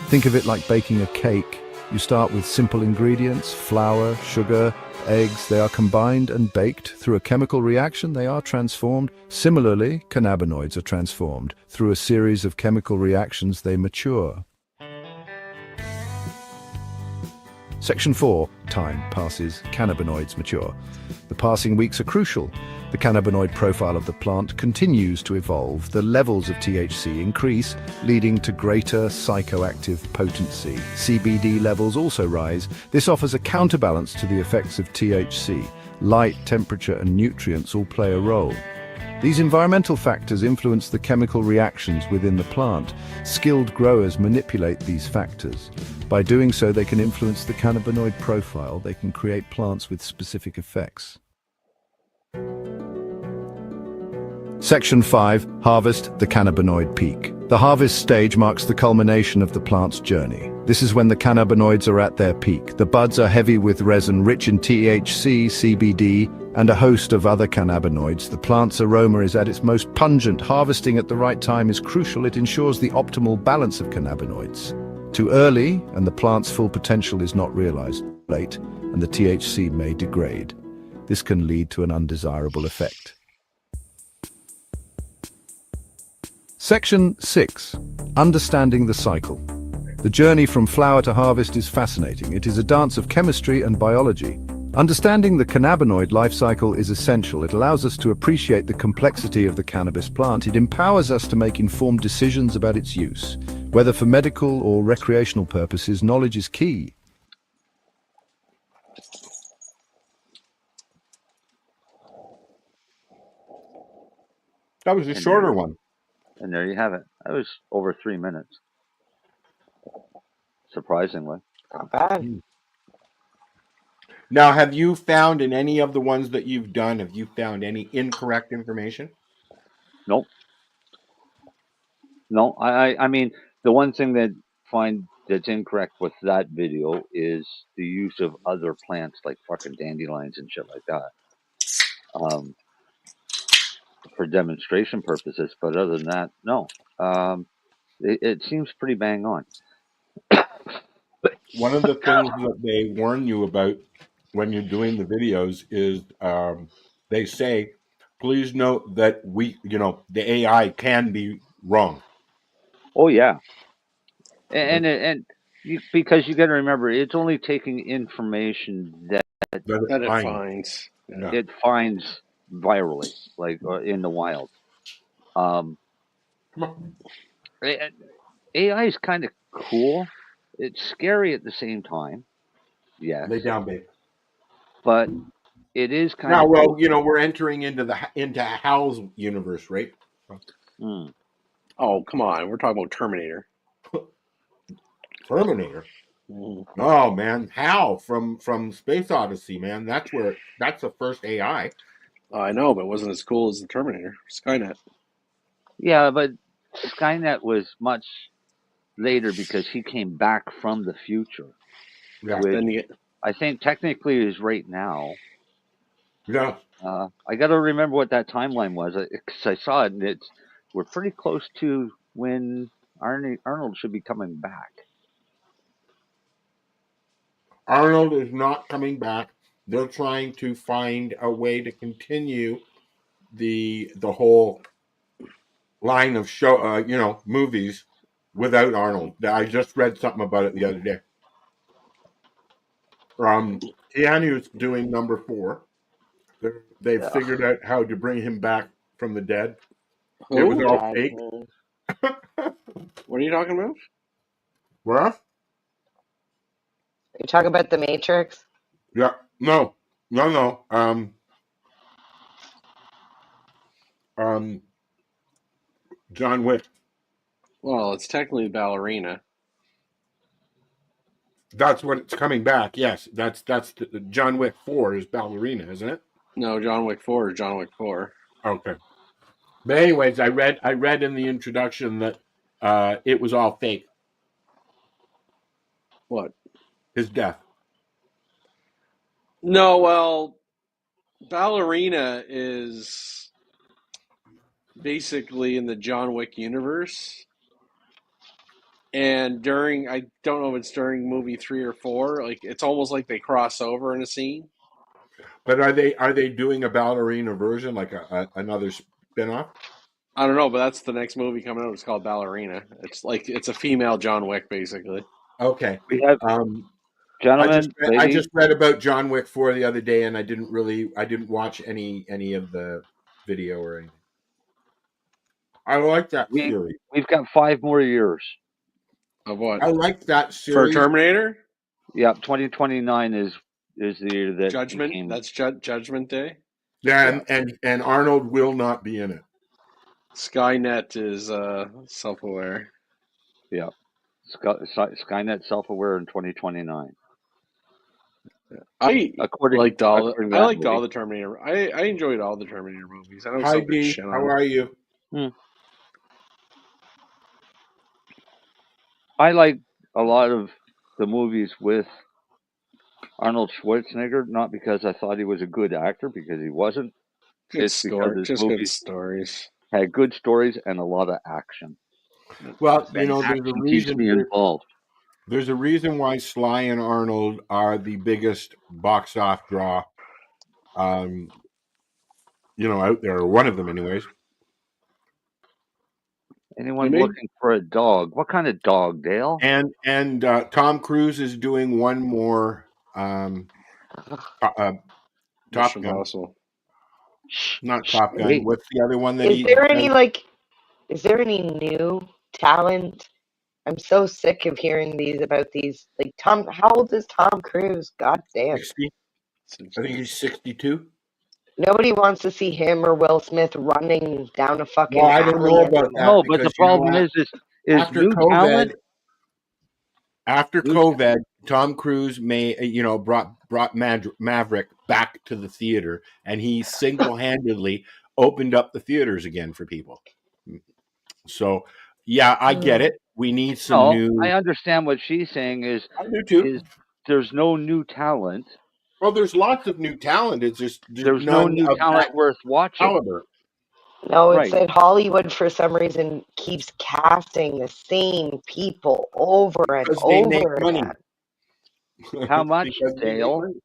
Think of it like baking a cake. You start with simple ingredients, flour, sugar, eggs. They are combined and baked. Through a chemical reaction, they are transformed. Similarly, cannabinoids are transformed. Through a series of chemical reactions, they mature. Section 4. Time passes. Cannabinoids mature. The passing weeks are crucial. The cannabinoid profile of the plant continues to evolve. The levels of THC increase, leading to greater psychoactive potency. CBD levels also rise. This offers a counterbalance to the effects of THC. Light, temperature, and nutrients all play a role. These environmental factors influence the chemical reactions within the plant. Skilled growers manipulate these factors. By doing so, they can influence the cannabinoid profile. They can create plants with specific effects. Section 5. Harvest, the cannabinoid peak. The harvest stage marks the culmination of the plant's journey. This is when the cannabinoids are at their peak. The buds are heavy with resin, rich in THC, CBD, and a host of other cannabinoids. The plant's aroma is at its most pungent. Harvesting at the right time is crucial. It ensures the optimal balance of cannabinoids. Too early, and the plant's full potential is not realized. Late, and the THC may degrade. This can lead to an undesirable effect. Section 6. Understanding the cycle. The journey from flower to harvest is fascinating. It is a dance of chemistry and biology. Understanding the cannabinoid life cycle is essential. It allows us to appreciate the complexity of the cannabis plant. It empowers us to make informed decisions about its use. Whether for medical or recreational purposes, knowledge is key. That was a shorter one. And there you have it. That was over 3 minutes, surprisingly. Not bad. Now, have you found in any of the ones that you've done, have you found any incorrect information? Nope. No, I mean, the one thing that find that's incorrect with that video is the use of other plants like fucking dandelions and shit like that, for demonstration purposes. But other than that, no. It seems pretty bang on. One of the things that they warn you about when you're doing the videos is they say, please note that the AI can be wrong. Oh yeah, because you got to remember, it's only taking information that That it finds. Yeah. it finds virally, like in the wild. AI is kind of cool. It's scary at the same time. Yes. Lay down, babe. But it is kind Now, of well, cool. we're entering into Hal's universe, right? Oh, come on. We're talking about Terminator. Terminator. Oh man, Hal from Space Odyssey, man. That's the first AI. I know, but it wasn't as cool as the Terminator. Skynet. Yeah, but Skynet was much later because he came back from the future. Yeah. Which I think technically is right now. Yeah. I got to remember what that timeline was because I saw it, and we're pretty close to when Arnold should be coming back. Arnold is not coming back. They're trying to find a way to continue the whole line of movies without Arnold. I just read something about it the other day. Keanu's doing number 4. They've figured out how to bring him back from the dead. Who? It was all fake. What are you talking about? What? Are you talking about The Matrix? Yeah. No. John Wick. Well, it's technically Ballerina. That's what it's coming back. Yes, that's John Wick 4 is Ballerina, isn't it? No, John Wick 4 is John Wick 4. Okay. But anyways, I read in the introduction that it was all fake. What? His death. No, well, Ballerina is basically in the John Wick universe. And I don't know if it's during movie 3 or 4, like it's almost like they cross over in a scene. But are they doing a Ballerina version, like another spin-off? I don't know, but that's the next movie coming out. It's called Ballerina. It's a female John Wick, basically. Okay. We have gentlemen. I just read about John Wick 4 the other day, and I didn't watch any of the video or anything. I like that series. We've got 5 more years. Of what? I like that series. For Terminator? Yeah, 2029 is the year that Judgment. That's Judgment Day. Yeah, and Arnold will not be in it. Skynet is self-aware. Yeah, Skynet self-aware in 2029. I liked all the Terminator. I enjoyed all the Terminator movies. I know Hi, D. How are you? I like a lot of the movies with Arnold Schwarzenegger, not because I thought he was a good actor, because he wasn't. Good stories. Had good stories and a lot of action. Well, there's a reason me involved. There's a reason why Sly and Arnold are the biggest box office draw, out there, or one of them, anyways. Anyone looking for a dog? What kind of dog, Dale? And Tom Cruise is doing one more Top Gun. Not Top Gun. What's the other one that is there any new talent? I'm so sick of hearing about these. Like Tom, how old is Tom Cruise? God damn. 60. I think he's 62. Nobody wants to see him or Will Smith running down a fucking Well, I don't alley know in the about that No, but the because you know problem what? is After new COVID, talent. after New, COVID, Tom Cruise brought Maverick back to the theater, and he single-handedly opened up the theaters again for people. So, yeah, I get it. We need some no, new. I understand what she's saying I do too. is there's no new talent. Well, there's lots of new talent. It's just there's There's no none new of talent that worth watching. caliber. No, it's Right. that Hollywood, for some reason, keeps casting the same people over and Because they make over money. again. How much, Because they make Dale? money.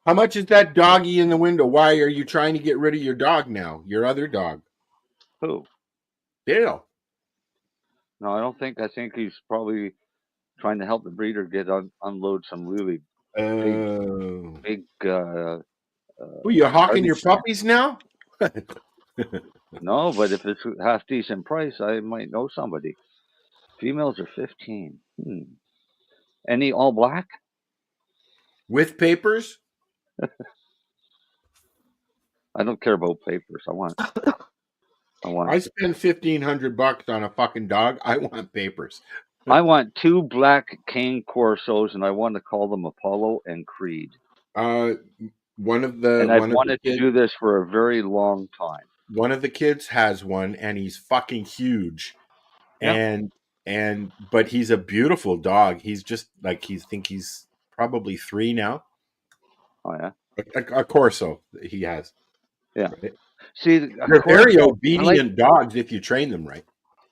How much is that doggy in the window? Why are you trying to get rid of your dog now? Your other dog? Who? Dale. No, I don't think. I think he's probably trying to help the breeder unload some really big. Well, you're hawking your puppies now? No, but if it's a half decent price, I might know somebody. Females are 15. Any all black? With papers? I don't care about papers. I want. I spend $1,500 on a fucking dog. I want papers. I want 2 black cane corsos, and I want to call them Apollo and Creed. One of the and I've wanted to do this for a very long time. One of the kids has one, and he's fucking huge, Yeah. but he's a beautiful dog. He's just like he's probably 3 now. Oh yeah, a corso he has. Yeah. Right? See, they're very obedient dogs if you train them right.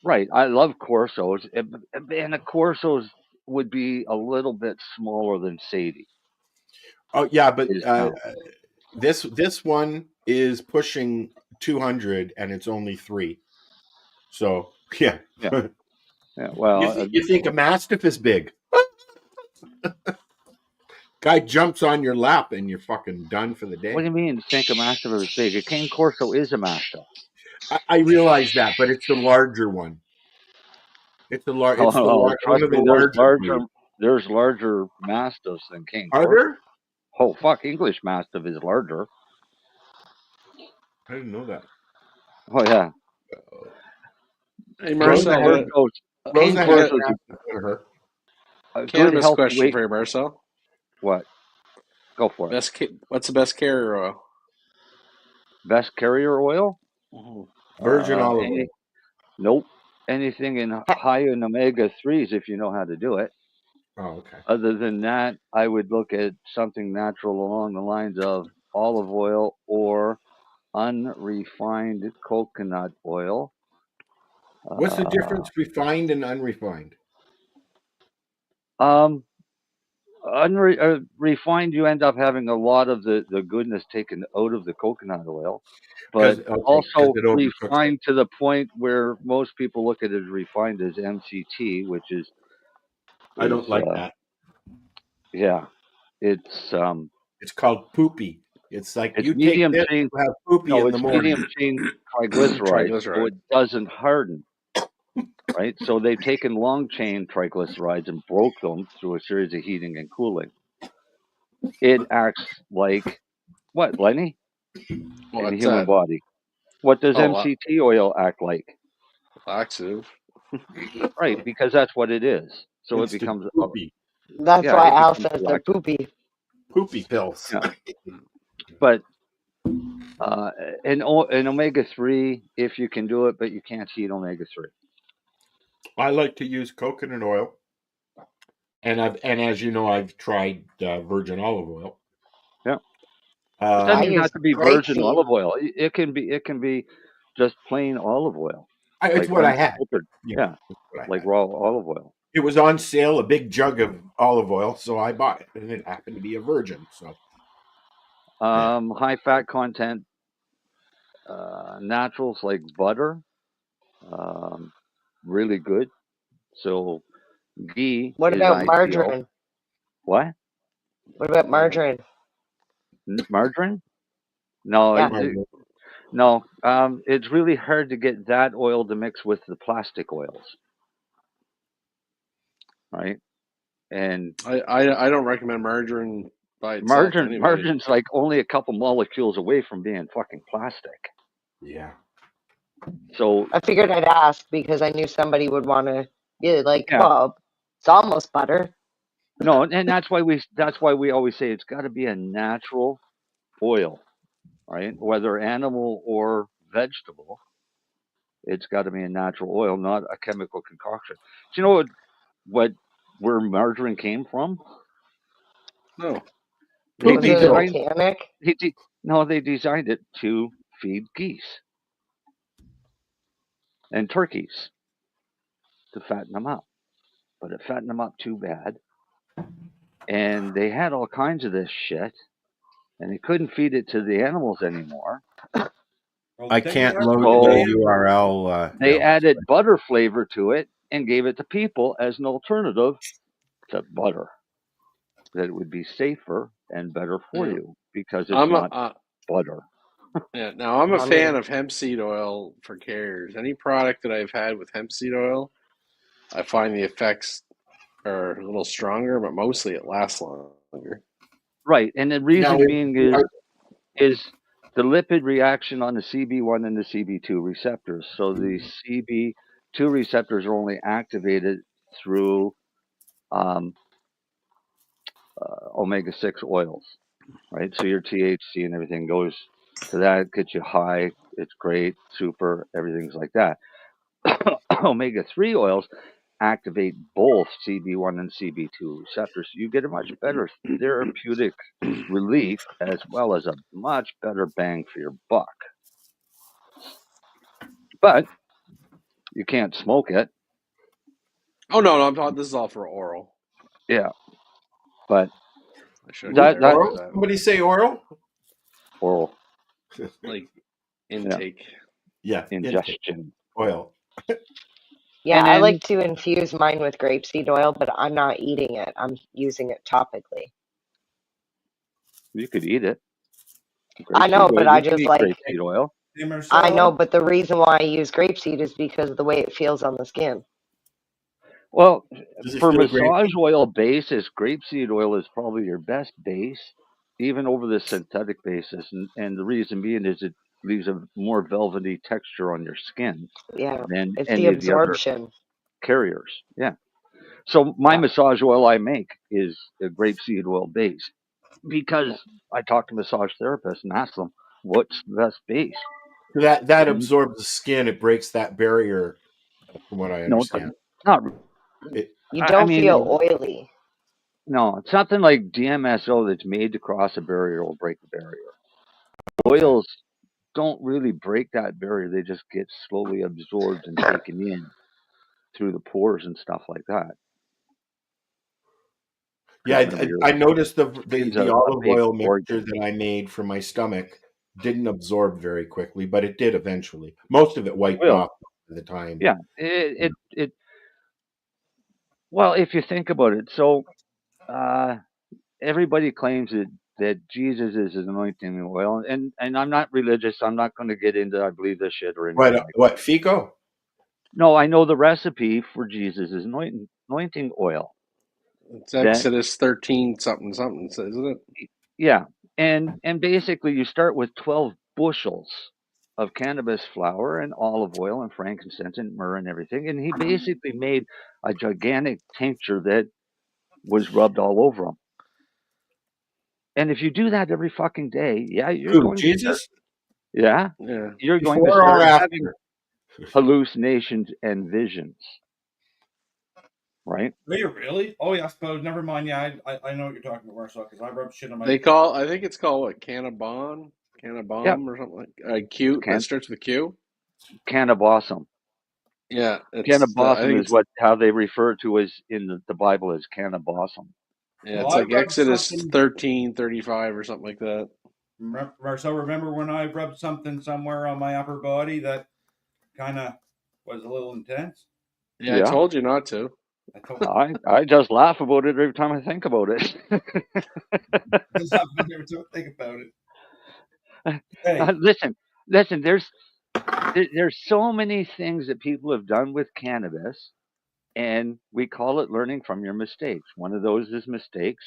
Right. I love corsos, and the corsos would be a little bit smaller than Sadie. Oh yeah, but this one is pushing 200, and it's only 3. So yeah. Well, you think a Mastiff is big? Guy jumps on your lap and you're fucking done for the day. What do you mean? Think a Mastiff is big? A cane corso is a Mastiff. I realize that, but it's the larger one. It's the larger. There's larger Mastiffs than cane. Are there? Oh fuck! English Mastiff is larger. I didn't know that. Oh yeah. Hey Marcel, cannabis question for you, Marcel. What? Go for it. What's the best carrier oil? Best carrier oil? Virgin olive oil. Nope. Anything high in omega-3s if you know how to do it. Oh, okay. Other than that, I would look at something natural along the lines of olive oil or unrefined coconut oil. What's the difference refined and unrefined? Refined, you end up having a lot of the goodness taken out of the coconut oil, but also refined to the point where most people look at it as refined as MCT, which is I don't like that. Yeah, it's called poopy. It's like it's you medium take this, chain. you have poopy in the morning. Medium chain triglycerides, so it doesn't harden. Right, so they've taken long chain triglycerides and broke them through a series of heating and cooling. It acts like what, Lennie? In the human body. What does MCT oil act like? Laxative. Right, because that's what it is. So it becomes poopy. That's why Al says they're poopy. Poopy pills. Yeah. But in omega-3, if you can do it, but you can't eat omega-3. I like to use coconut oil, and as you know, I've tried virgin olive oil. Yeah, it doesn't have to be virgin olive oil. It can be just plain olive oil. It's what I had. Yeah, like raw olive oil. It was on sale, a big jug of olive oil, so I bought it, and it happened to be a virgin. So, high fat content, naturals like butter. Really good. So ghee. What about margarine? What? What about margarine? Margarine? No, no. It's really hard to get that oil to mix with the plastic oils, right? And I don't recommend margarine by itself anyway. Margarine's like only a couple molecules away from being fucking plastic. Yeah. So I figured I'd ask because I knew somebody would want to be like, yeah, well, it's almost butter. no, and that's why we always say it's got to be a natural oil, right? Whether animal or vegetable, it's got to be a natural oil, not a chemical concoction. Do you know where margarine came from? No. They Was it designed organic? they designed it to feed geese and turkeys to fatten them up, but it fattened them up too bad, and they had all kinds of this shit, and they couldn't feed it to the animals anymore. Well, I didn't can't they have- load Oh, the URL. They Al. added butter flavor to it and gave it to people as an alternative to butter. That it would be safer and better for Yeah. you because it's I'm not a, butter. yeah. Now I'm a I fan mean- of hemp seed oil for carriers. Any product that I've had with hemp seed oil, I find the effects are a little stronger, but mostly it lasts longer. Right, and the reason Now, being is the lipid reaction on the CB1 and the CB2 receptors. So the CB2 receptors are only activated through omega-6 oils, right? So your THC and everything goes to that, gets you high. It's great, super, everything's like that. Omega-3 oils activate both CB1 and CB2 receptors. You get a much better therapeutic relief as well as a much better bang for your buck. But you can't smoke it. Oh no, I'm talking. This is all for oral. Yeah. But I should that Oral? that Somebody say oral? oral like intake. Yeah. ingestion. Oil. Yeah, And I then- like to infuse mine with grapeseed oil, but I'm not eating it. I'm using it topically. You could eat it. I know, Grapeseed but oil, I you can just eat like- grapeseed oil. Hey, Marcel, I know, but the reason why I use grapeseed is because of the way it feels on the skin. Well, Does it for feel great? massage oil basis, grapeseed oil is probably your best base, even over the synthetic basis. And the reason being is it leaves a more velvety texture on your skin Yeah, than it's any the of the other absorption. carriers. Yeah. So my Yeah. massage oil I make is a grapeseed oil base because I talk to massage therapists and ask them what's the best base. That absorbs the skin. It breaks that barrier, from what I No, understand. not. You I don't mean, feel oily. No, it's nothing like DMSO that's made to cross a barrier will break the barrier. Oils don't really break that barrier. They just get slowly absorbed and taken in through the pores and stuff like that. Yeah, I noticed the skin's a olive big oil mixture organ. that I made for my stomach didn't absorb very quickly, but it did eventually. Most of it wiped Will. off at the time. Yeah, it. Well, if you think about it, so everybody claims that Jesus is his anointing oil, and I'm not religious. I'm not going to get into I believe this shit or anything. What Fico? No, I know the recipe for Jesus' anointing oil. It's Exodus 13 something, isn't it? Yeah, and basically you start with 12 bushels of cannabis flower and olive oil and frankincense and myrrh and everything, and he basically made a gigantic tincture that was rubbed all over him. And if you do that every fucking day, yeah, you're Who, going Jesus? to start, Yeah. you're going to Before or start after? having hallucinations and visions, right? Are you really? Oh, yeah, I suppose. Never mind. Yeah, I know what you're talking about, Marcel, because I rub shit on my. I think it's called what, Cannabon Yep. or something like Q. That starts with a Q. Cannabosum. Yeah, Cannabosum is how they refer to as in the Bible as cannabosum. Yeah, Well, it's I like rubbed Exodus something- 13:35 or something like that. Marcel, remember when I rubbed something somewhere on my upper body that kind of was a little intense? Yeah, Yeah. I told you not to. I just laugh about it every time I think about it. I never think about it. Hey. Listen. There's so many things that people have done with cannabis, and we call it learning from your mistakes. One of those is mistakes.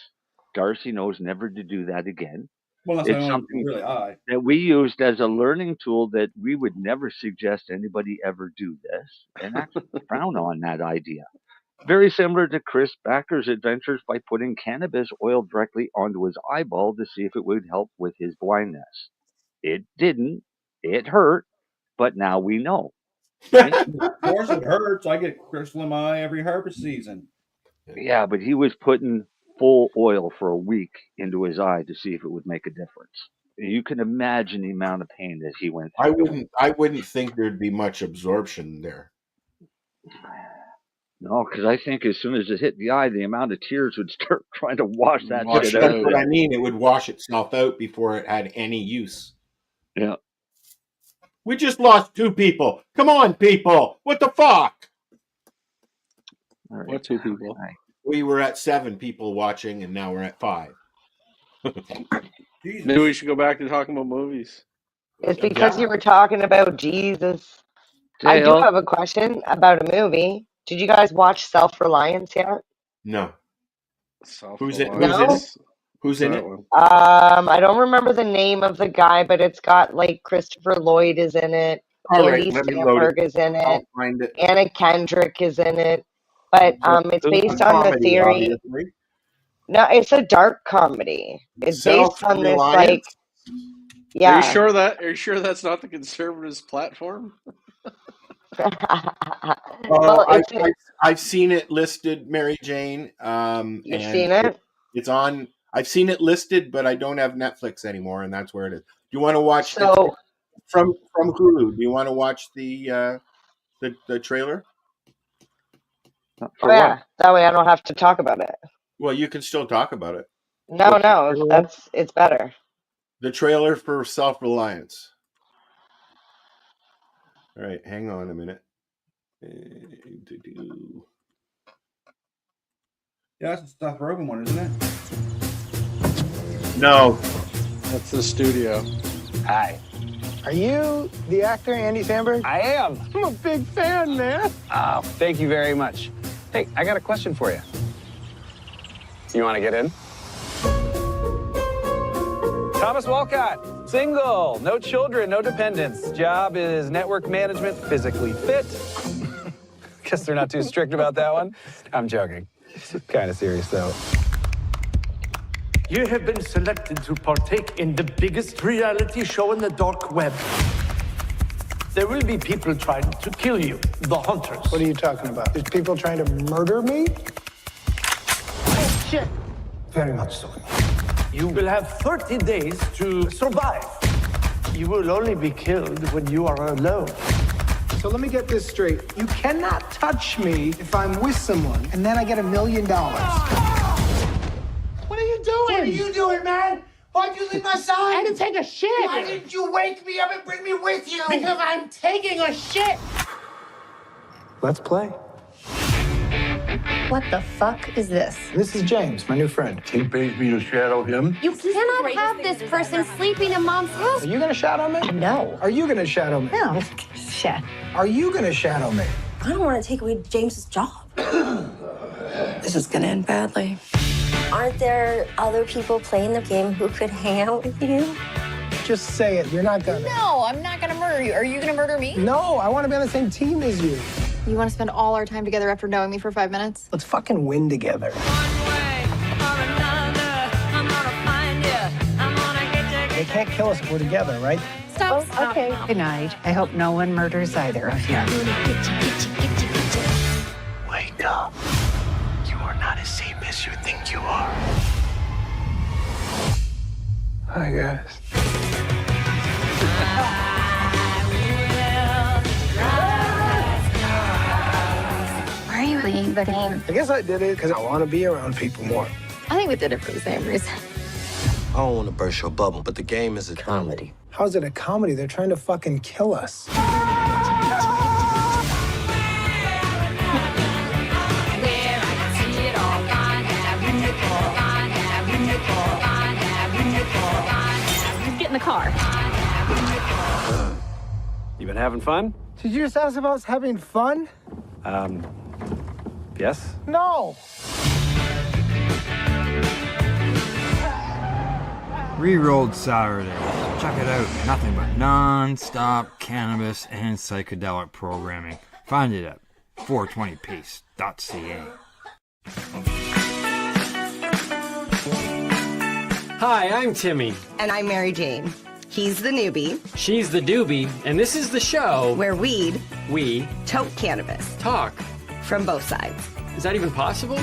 Darcy knows never to do that again. Well, that's It's something really high. that we used as a learning tool that we would never suggest anybody ever do this, and actually frown on that idea. Very similar to Chris Backer's adventures by putting cannabis oil directly onto his eyeball to see if it would help with his blindness. It didn't. It hurt, but now we know. Right? Of course it hurts. I get crystal in my eye every harvest season. Yeah, but he was putting full oil for a week into his eye to see if it would make a difference. You can imagine the amount of pain that he went through. I wouldn't think there'd be much absorption there. No, because I think as soon as it hit the eye, the amount of tears would start trying to wash that shit out. That's what I mean. It would wash itself out before it had any use. Yeah. We just lost 2 people. Come on, people. What the fuck? All right. What 2 people? We were at 7 people watching, and now we're at 5. Maybe we should go back to talking about movies. It's because you were talking about Jesus. I do have a question about a movie. Did you guys watch Self-Reliance yet? No. Who's in it? I don't remember the name of the guy, but it's got like Christopher Lloyd is in it. Andy Samberg is in it. Anna Kendrick is in it. But it's based on the theory. Obviously. No, it's a dark comedy. It's based on this like. Yeah. Are you sure that's not the Conservatives' platform? I've seen it listed, Mary Jane. You've seen it? It's on. I've seen it listed, but I don't have Netflix anymore, and that's where it is. Do you want to watch from Hulu? Do you want to watch the trailer? Yeah, that way I don't have to talk about it. Well, you can still talk about it. No, it's better. The trailer for Self-Reliance. All right, hang on a minute. Yeah, that's the Seth Rogen one, isn't it? No. That's the studio. Hi. Are you the actor Andy Samberg? I am. I'm a big fan, man. Oh, thank you very much. Hey, I got a question for you. You want to get in? Thomas Walcott, single, no children, no dependents. Job is network management, physically fit. Guess they're not too strict about that one. I'm joking. Kind of serious, though. You have been selected to partake in the biggest reality show in the dark web. There will be people trying to kill you, the hunters. What are you talking about? There's people trying to murder me? Oh, shit. Very much so. You will have 30 days to survive. You will only be killed when you are alone. So let me get this straight. You cannot touch me if I'm with someone, and then I get $1 million. What are you doing? What are you doing, man? Why'd you leave my side? I had to take a shit. Why didn't you wake me up and bring me with you? Because I'm taking a shit. Let's play. What the fuck is this? This is James, my new friend. He pays me to shadow him. You cannot have this person sleeping in Mom's house. Are you gonna shadow me? No. Are you gonna shadow me? No. Shit. Are you gonna shadow me? I don't want to take away James's job. This is gonna end badly. Aren't there other people playing the game who could hang out with you? Just say it. You're not gonna. No, I'm not gonna murder you. Are you gonna murder me? No, I want to be on the same team as you. You want to spend all our time together after knowing me for 5 minutes? Let's fucking win together. They can't kill us if we're together, right? Stop. Oh, okay. Good night. I hope no one murders either of you. Wake up. You are not as safe as you think you are. Hi, guys. Why are you playing the game? I guess I did it because I want to be around people more. I think we did it for the same reason. I don't want to burst your bubble, but the game is a comedy. How's it a comedy? They're trying to fucking kill us. Get in the car. You been having fun? Did you just ask if I was having fun? Yes. No. Re-rolled Saturdays. Check it out. Nothing but non-stop cannabis and psychedelic programming. Find it at 420pace.ca. Hi, I'm Timmy. And I'm Mary Jane. He's the newbie. She's the doobie. And this is the show where we tote cannabis. Talk. From both sides. Is that even possible?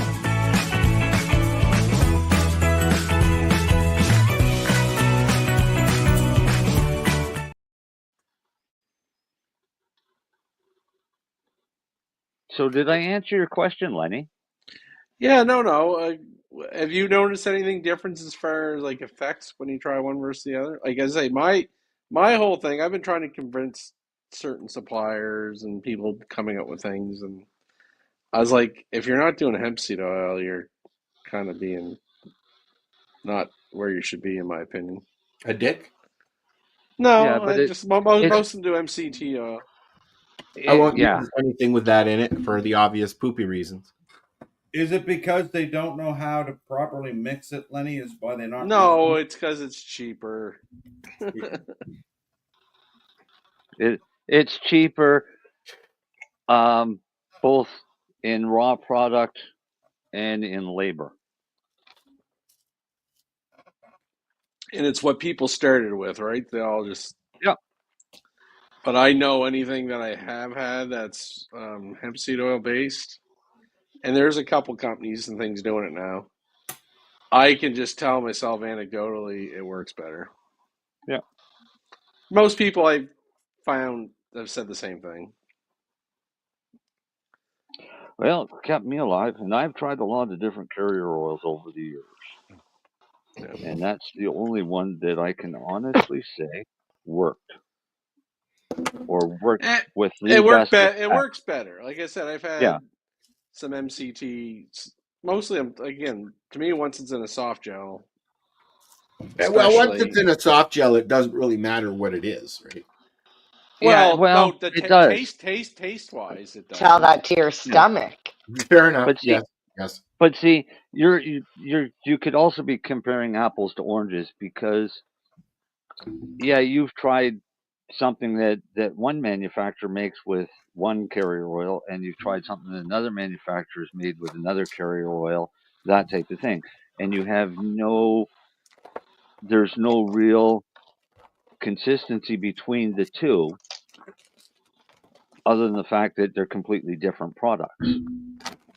So did I answer your question, Lenny? Yeah, no. Have you noticed anything different as far as like effects when you try one versus the other? Like I say, my whole thing, I've been trying to convince certain suppliers and people coming up with things, and I was like, if you're not doing hemp seed oil, you're kind of being not where you should be, in my opinion. A dick? No, Yeah, but most of them do MCT oil. I won't use anything with that in it for the obvious poopy reasons. Is it because they don't know how to properly mix it, Lenny? Is why they're not? No, it's because it's cheaper. It's cheaper, both in raw product and in labor. And it's what people started with, right? They all just... Yeah. But I know anything that I have had that's hemp seed oil based, and there's a couple companies and things doing it now. I can just tell myself anecdotally it works better. Yeah. Most people I've found have said the same thing. Well, it kept me alive, and I've tried a lot of different carrier oils over the years. Yeah. And that's the only one that I can honestly say worked. Or worked with the it best. It works better. Like I said, I've had some MCT. Mostly, again, to me, once it's in a soft gel. Well, once it's in a soft gel, it doesn't really matter what it is, right? Well, it does. Taste-wise, it does. Tell that to your stomach. Fair enough. But see, yes. But see, you could also be comparing apples to oranges because, you've tried something that one manufacturer makes with one carrier oil, and you've tried something that another manufacturer has made with another carrier oil, that type of thing, and you have there's no real consistency between the two, other than the fact that they're completely different products.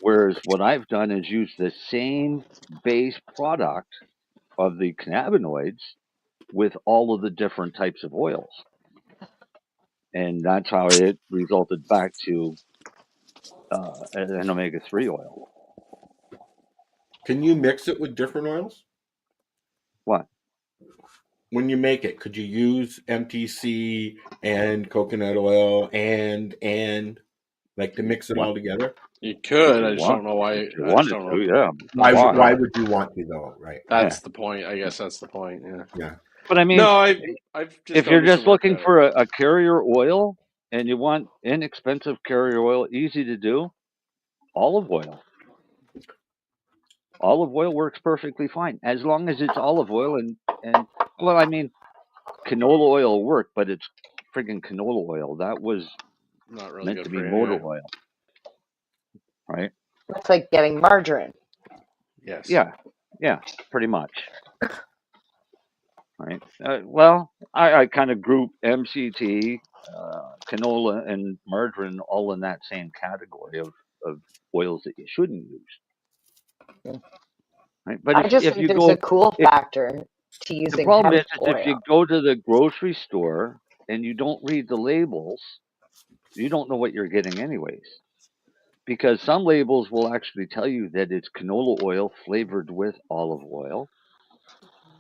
Whereas what I've done is use the same base product of the cannabinoids with all of the different types of oils. And that's how it resulted back to an omega-3 oil. Can you mix it with different oils? What? When you make it, could you use MTC and coconut oil and like to mix it all together? You could. I just don't know why. If you wanted to, yeah. Why would you want to though? Right. That's the point. I guess that's the point. Yeah. Yeah. But I mean, no, I've just if you're just looking for a carrier oil and you want inexpensive carrier oil, easy to do, olive oil. Olive oil works perfectly fine as long as it's olive oil and well, I mean, canola oil will work, but it's friggin' canola oil. That was not really meant to be motor oil, right? It's like getting margarine. Yes. Yeah, pretty much. Right. Well, I kind of group MCT, canola, and margarine all in that same category of oils that you shouldn't use. Right. But I just think there's a cool factor to using the problem hemp is oil. if you go to the grocery store and you don't read the labels, you don't know what you're getting anyways. Because some labels will actually tell you that it's canola oil flavored with olive oil.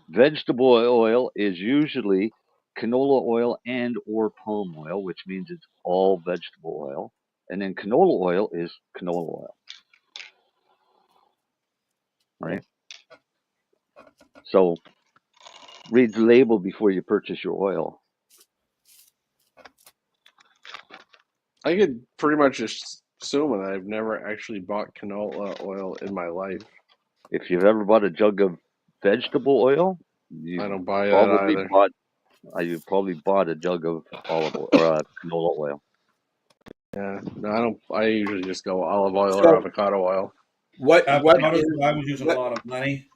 Vegetable oil is usually canola oil and or palm oil, which means it's all vegetable oil. And then canola oil is canola oil. Right? So read the label before you purchase your oil. I could pretty much just assume that I've never actually bought canola oil in my life. If you've ever bought a jug of vegetable oil, You I don't buy that probably either. you probably bought a jug of olive oil or canola oil. Yeah, no, I don't. I usually just go olive oil or So avocado oil. what I was using a what lot of Lennie.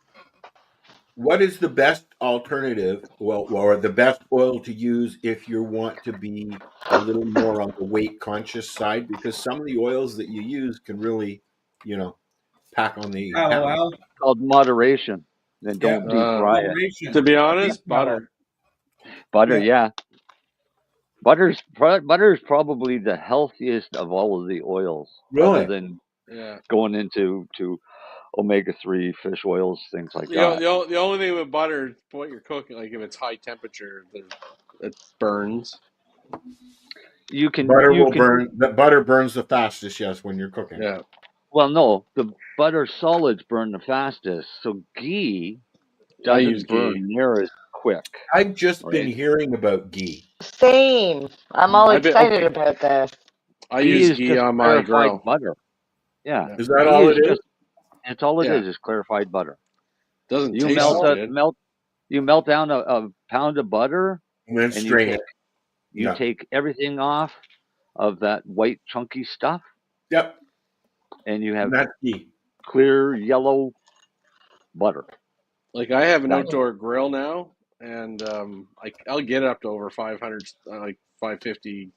what is the best alternative? Well, or the best oil to use if you want to be a little more on the weight conscious side? Because some of the oils that you use can really, pack on the Tallow, pound. Al. It's called moderation. And Yeah, don't deep fry it. moderation. To be Beef honest, tallow. butter. Butter, Yeah. yeah. Butter is probably the healthiest of all of the oils, other Really? than Yeah. going into omega-3 fish oils, things like The, o- that. the, o- the only thing with butter is what you're cooking. Like if it's high temperature, it burns. You can Butter burns the fastest, yes, when you're cooking. Yeah. well, no, the butter solids burn the fastest, so ghee I use doesn't burn ghee. near as quick. I've just been Right? hearing about ghee. Same. I'm all I've been excited okay. about this. I Ghee use is ghee just on my clarified grill. butter. Yeah. Is that Ghee all is it is? just it's all it Yeah. is clarified butter. Doesn't You taste melt as good. you melt down a pound of butter And then and strain it. you take everything off of that white chunky stuff. Yep. And you have And that's ghee. clear yellow butter. Like I have an That's outdoor grill now, and I'll get it up to over 500, like 550,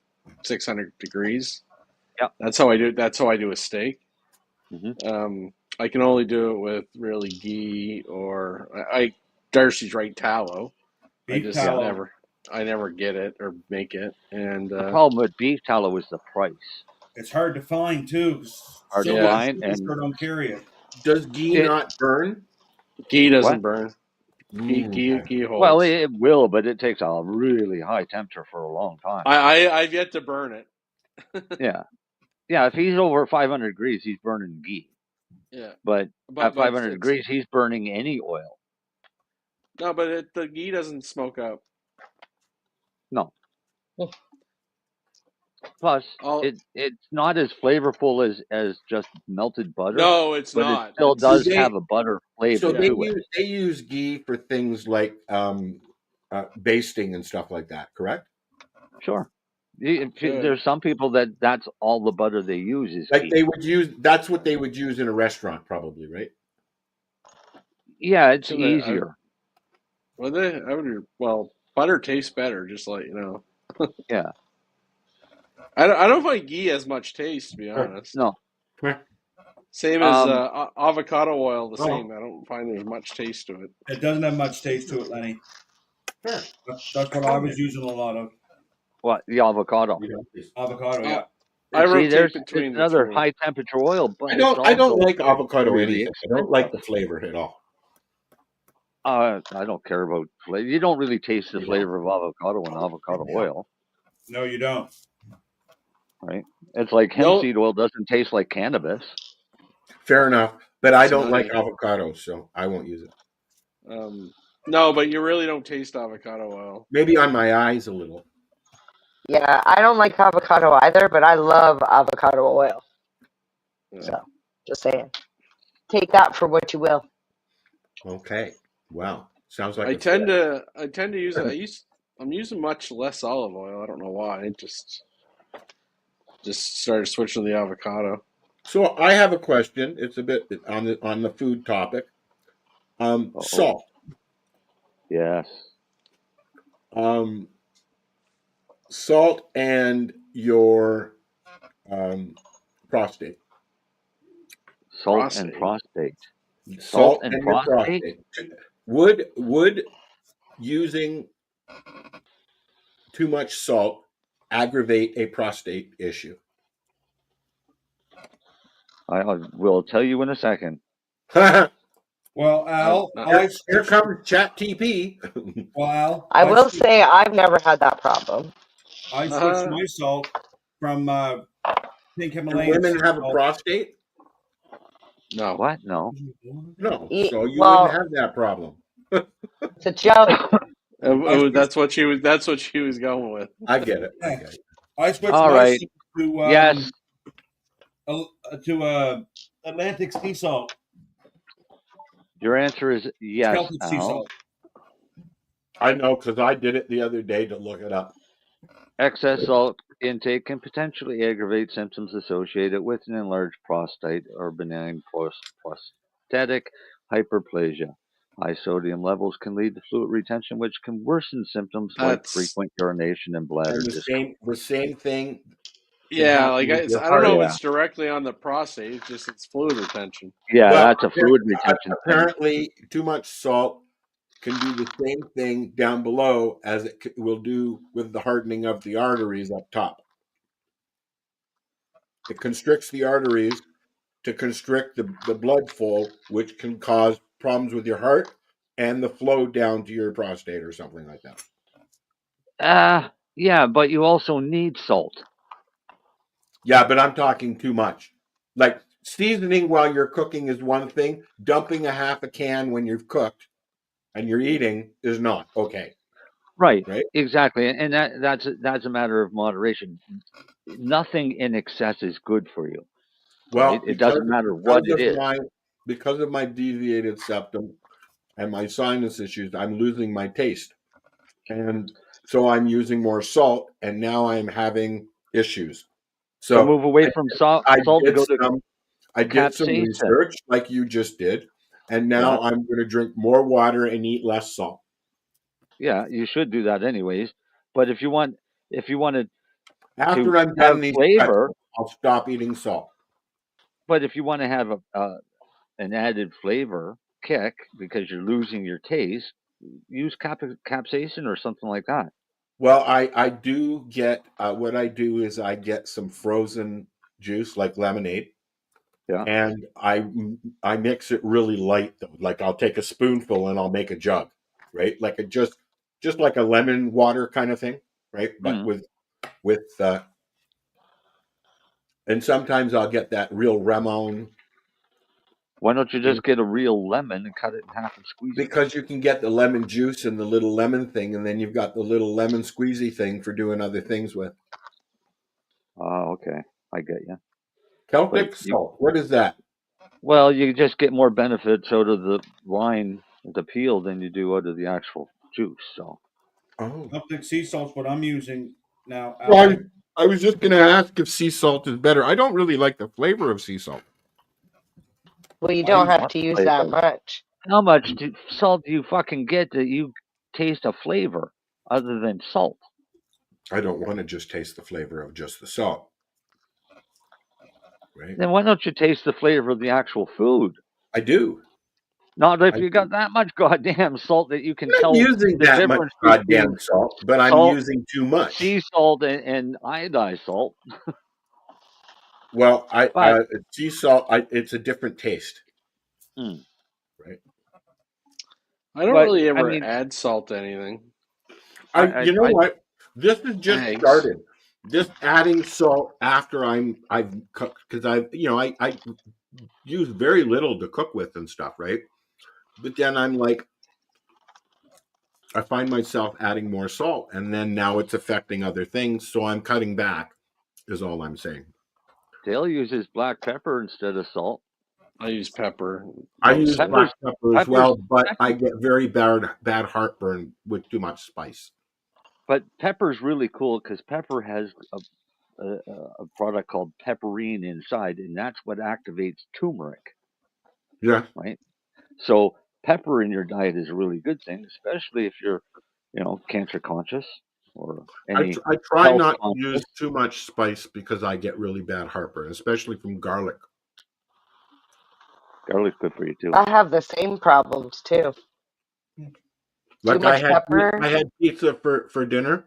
600 degrees. Yep. That's how I do. That's how I do a steak. Mm-hmm. I can only do it with really ghee or Darcy's right tallow. Beef tallow. I never get it or make it. And the problem with beef tallow is the price. It's hard to find too. Hard to find, and don't carry it. Does ghee not burn? Ghee doesn't What? burn. Ghee holds. Well, it will, but it takes a really high temperature for a long time. I've yet to burn it. Yeah. If he's over 500 degrees, he's burning ghee. Yeah. But at 500 degrees, he's burning any oil. No, but the ghee doesn't smoke up. No. Plus, it's not as flavorful as just melted butter. No, it's but not. It still does have a butter flavor So to it. they use ghee for things like basting and stuff like that, correct? Sure. There's some people that's all the butter they use is like ghee. they would use. That's what they would use in a restaurant, probably, right? Yeah, it's easier. Butter tastes better, just like Yeah. I don't find ghee has much taste, to be honest. No. Same as avocado oil. Same. I don't find there's much taste to it. It doesn't have much taste to it, Lennie. That's what I was using a lot of. What, the avocado? Avocado, yeah. I rotate there's between another the two. high temperature oil, but I don't like avocado really anything. I don't like the flavor at all. I don't care about flavor. You don't really taste the flavor of avocado in avocado oil. No, you don't. Right? It's like hemp seed oil doesn't taste like cannabis. Fair enough, but I don't like avocado, so I won't use it. No, but you really don't taste avocado oil. Maybe on my eyes a little. Yeah, I don't like avocado either, but I love avocado oil. Yeah. So, just saying. Take that for what you will. Okay. Wow. Sounds like I tend to use it. I'm using much less olive oil. I don't know why. I just started switching to the avocado. So I have a question. It's a bit on the food topic. Salt. Yes. Salt and your prostate. Salt and prostate. Salt and your prostate. Would using too much salt aggravate a prostate issue? I will tell you in a second. Well, Al, here comes ChatTP. Well, Al, I will say I've never had that problem. I switched my salt from pink Do Himalayan. women have a prostate? No. What? No. No. So you Well, wouldn't have that problem. It's a joke. That's what she was going with. I get it. I switched All my right. salt Yes. to Atlantic sea salt. Your answer is yes, Celtic sea Al. salt. I know because I did it the other day to look it up. Excess salt intake can potentially aggravate symptoms associated with an enlarged prostate or benign prostatic hyperplasia. High sodium levels can lead to fluid retention, which can worsen symptoms like That's frequent urination and bladder And discomfort. the same thing can yeah. happen Like with your I don't heart. know if Yeah, it's directly on the prostate. It's just it's fluid retention. yeah, Well, that's a fluid retention thing. apparently, too much salt can do the same thing down below as it will do with the hardening of the arteries up top. It constricts the arteries to constrict the blood flow, which can cause problems with your heart and the flow down to your prostate or something like that. Yeah, but you also need salt. Yeah, but I'm talking too much. Like seasoning while you're cooking is one thing. Dumping a half a can when you've cooked and you're eating is not okay. Right, Right? exactly, and that's a matter of moderation. Nothing in excess is good for you. Right? Well, It doesn't matter what it is. because of my deviated septum and my sinus issues, I'm losing my taste. And so I'm using more salt and now I'm having issues. So So move away from salt and go to I did some capsaicin. research like you just did, and now Yeah, I'm going to drink more water and eat less salt. yeah, you should do that anyways. But if you wanted to After I'm have done these cuts, flavor, I'll stop eating salt. but if you want to have an added flavor kick because you're losing your taste, use capsaicin or something like that. Well, I do get what I do is I get some frozen juice like lemonade, Yeah. and I mix it really light though. Like I'll take a spoonful and I'll make a jug, right? Like just like a lemon water kind of thing, right? But Mm. with and sometimes I'll get that real Ramon. Why don't you just get a real lemon and cut it in half and squeeze it? Because you can get the lemon juice and the little lemon thing, and then you've got the little lemon squeezy thing for doing other things with. Oh, okay, I get you. Celtic salt. What is that? Well, you just get more benefits out of the rind, the peel, than you do out of the actual juice. So. Oh. Celtic sea salt's what I'm using now. Well, I was just going to ask if sea salt is better. I don't really like the flavor of sea salt. Well, you don't have to use that much. How much salt do you fucking get that you taste a flavor other than salt? I don't want to just taste the flavor of just the salt. Right? Then why don't you taste the flavor of the actual food? I do. Not if you got that much goddamn salt that you can tell using the that much difference goddamn between salt, but I'm using too much. Sea salt and iodized salt. Well, sea salt, it's a different taste. Right? I don't really ever add salt to anything. You know what? This is just started. Just adding salt after I've cooked because I use very little to cook with and stuff, right? But then I'm like, I find myself adding more salt, and then now it's affecting other things, so I'm cutting back. Is all I'm saying. Dale uses black pepper instead of salt. I use pepper. I use black pepper as well, but I get very bad heartburn with too much spice. But pepper's really cool because pepper has a product called pepperine inside, and that's what activates turmeric. Yeah. Right. So pepper in your diet is a really good thing, especially if you're, cancer conscious or any. I try not to use too much spice because I get really bad heartburn, especially from garlic. Garlic's good for you too. I have the same problems too. Like Too much pepper. I had pizza for dinner,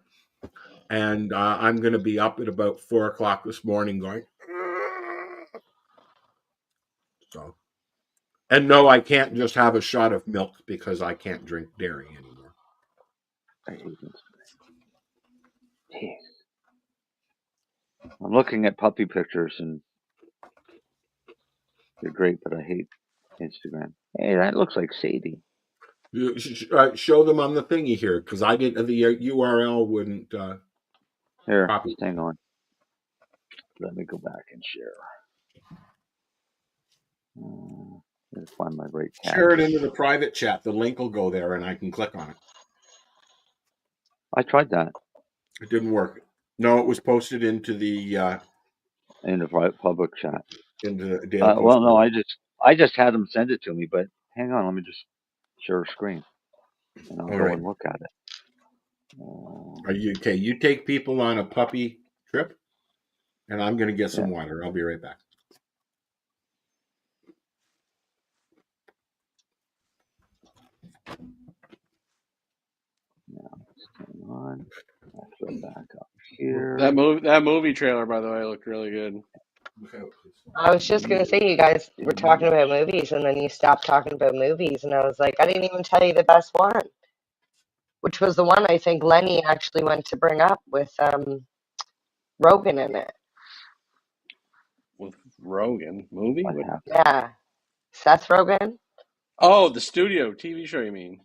and I'm going to be up at about 4:00 this morning going. So, and no, I can't just have a shot of milk because I can't drink dairy anymore. I hate Instagram. I'm looking at puppy pictures and they're great, but I hate Instagram. Hey, that looks like Sadie. You show them on the thingy here because the URL wouldn't. Here, copy. hang on. Let me go back and share. Let's find my right tab. Share it into the private chat. The link will go there, and I can click on it. I tried that. It didn't work. No, it was posted into the in the public chat. Into the Daily Post. Well, no, I just had them send it to me. But hang on, let me just share a screen, and I'll go and look at it. Are you okay? You take people on a puppy trip, and I'm going to get some water. I'll be right back. Now let's turn on. I'll go back up here. That movie trailer, by the way, looked really good. I was just going to say, you guys were talking about movies, and then you stopped talking about movies, and I was like, I didn't even tell you the best one, which was the one I think Lennie actually went to bring up with Rogan in it. With Rogan? Movie? Yeah. Seth Rogen? Oh, the studio TV show, you mean?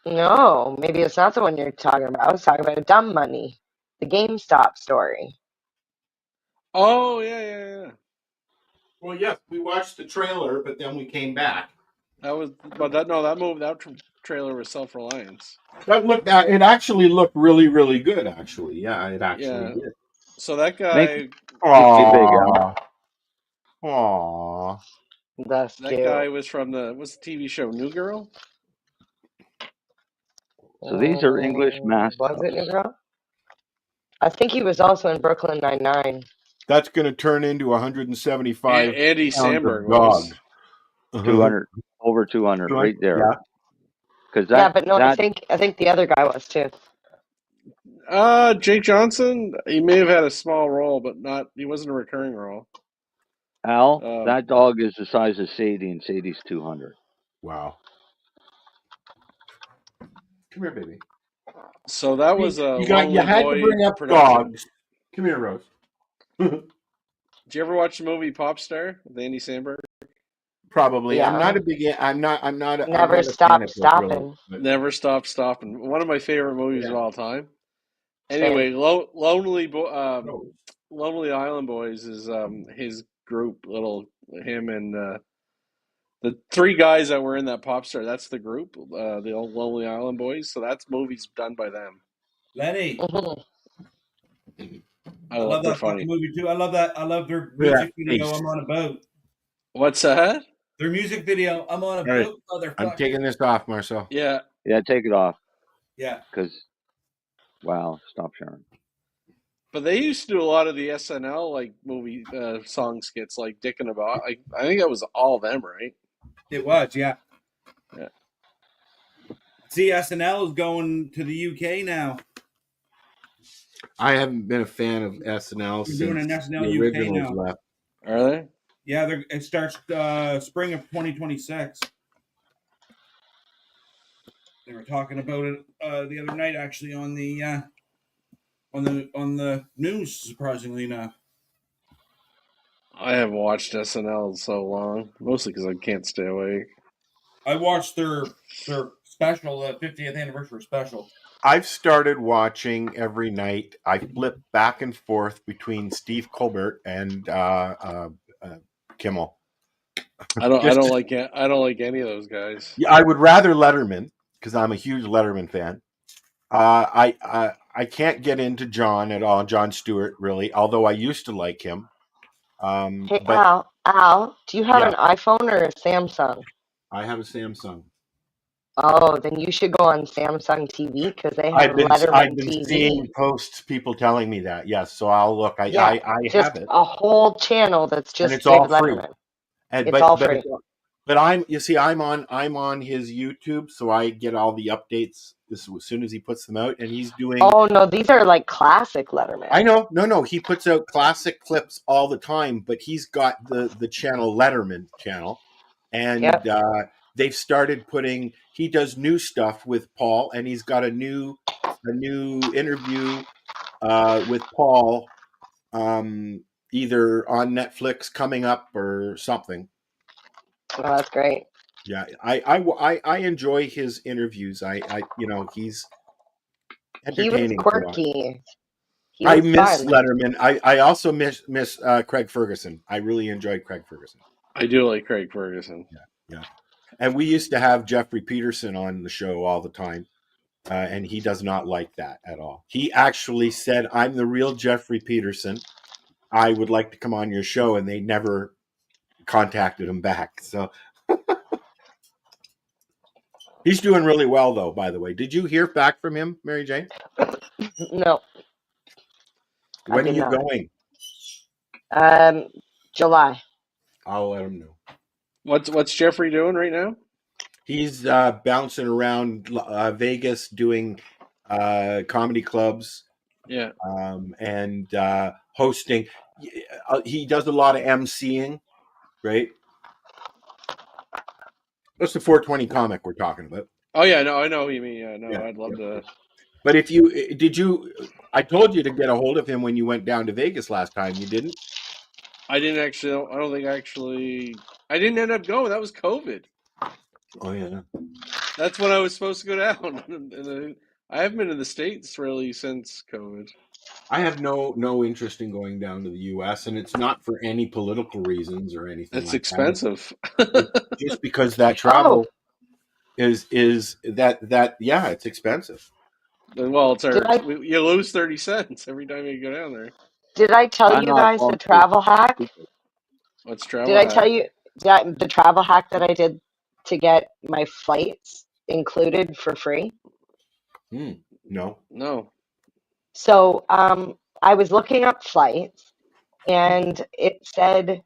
No, maybe it's not the one you're talking about. I was talking about Dumb Money, the GameStop story. Oh, yeah. Well, yes, we watched the trailer, but then we came back. That trailer was Self-Reliance. It actually looked really, really good. Actually, yeah, it actually did. So that guy. Aww. That's that guy was from what's the TV show New Girl? So these are English mascots. Was it New Girl? I think he was also in Brooklyn Nine-Nine. That's going to turn into 175. Andy Samberg was 200, over 200, right there. Yeah. But no, I think the other guy was too. Jake Johnson. He may have had a small role, but he wasn't a recurring role. Al, that dog is the size of Sadie, and Sadie's 200. Wow. Come here, baby. So that was you had to bring up production. Dogs. Come here, Rose. Did you ever watch the movie Pop Star with Andy Samberg? Probably. Yeah. I'm not a big. I'm not. Never Stop Stopping. Never Stop Stopping. One of my favorite movies of all time. Anyway, Lonely Island Boys is his group. Him and the three guys that were in that Pop Star. That's the group, the old Lonely Island Boys. So that's movies done by them. Lennie. I love that fucking movie too. I love that. I love their music video. I'm on a boat. What's that? Their music video. I'm on a boat, motherfucker. I'm taking this off, Marcel. Yeah, take it off. Yeah. Because, wow, stop sharing. But they used to do a lot of the SNL movie song skits, like Dick and a Bob. I think that was all of them, right? It was, yeah. See, SNL is going to the UK now. I haven't been a fan of SNL since doing an SNL the UK originals now. left. Are they? Yeah, it starts spring of 2026. They were talking about it the other night, actually, on the news. Surprisingly enough, I haven't watched SNL in so long, mostly because I can't stay awake. I watched their special, the 50th anniversary special. I've started watching every night. I flip back and forth between Steve Colbert and Kimmel. I don't like any of those guys. Yeah, I would rather Letterman because I'm a huge Letterman fan. I can't get into John at all, Jon Stewart, really. Although I used to like him. Hey, Al, do you have an iPhone or a Samsung? I have a Samsung. Oh, then you should go on Samsung TV because they have Letterman I've been TV. seeing posts, people telling me that. Yes, so I'll look. I just have it. A whole channel that's just and it's all free. Letterman. It's all free. But I'm on his YouTube, so I get all the updates as soon as he puts them out, and he's doing. Oh no, these are like classic Letterman. I know, no, he puts out classic clips all the time, but he's got the channel Letterman channel, and they've started putting. He does new stuff with Paul, and he's got a new interview with Paul, either on Netflix coming up or something. Oh, that's great. Yeah, I enjoy his interviews. He's entertaining. He was quirky. I miss Letterman. I also miss Craig Ferguson. I really enjoyed Craig Ferguson. I do like Craig Ferguson. Yeah. And we used to have Jeffrey Peterson on the show all the time. and he does not like that at all. He actually said, "I'm the real Jeffrey Peterson. I would like to come on your show," and they never contacted him back. So he's doing really well, though. By the way, did you hear back from him, Mary Jane? No. When are you going? July. I'll let him know. What's Jeffrey doing right now? He's bouncing around Vegas doing comedy clubs. Yeah. And hosting. He does a lot of emceeing, right? That's the 420 comic we're talking about. Oh yeah, no, I know what you mean. Yeah, no, I'd love to. But I told you to get a hold of him when you went down to Vegas last time. You didn't? I didn't actually. I don't think I didn't end up going. That was COVID. Oh yeah. That's when I was supposed to go down. And I haven't been in the States really since COVID. I have no interest in going down to the U.S., and it's not for any political reasons or anything. It's like expensive. Just because that travel is that yeah, it's expensive. Well, you lose 30 cents every time you go down there. Did I tell you guys the travel hack? What's travel Did hack? I tell you the travel hack that I did to get my flights included for free? No. So I was looking up flights, and it said,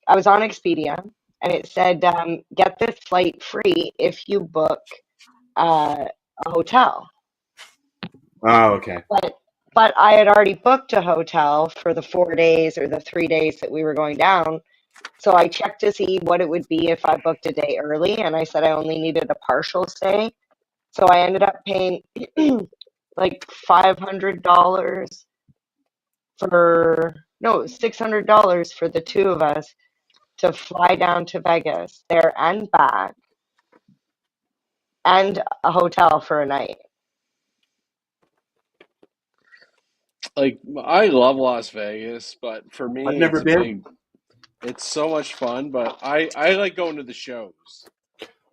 I was on Expedia, and it said, get this flight free if you book a hotel. Oh, okay. But I had already booked a hotel for the 4 days or the 3 days that we were going down. So I checked to see what it would be if I booked a day early, and I said I only needed a partial stay. So I ended up paying like $600 for the two of us to fly down to Vegas, there and back, and a hotel for a night. Like, I love Las Vegas, but for me, I've never been. It's so much fun, but I like going to the shows.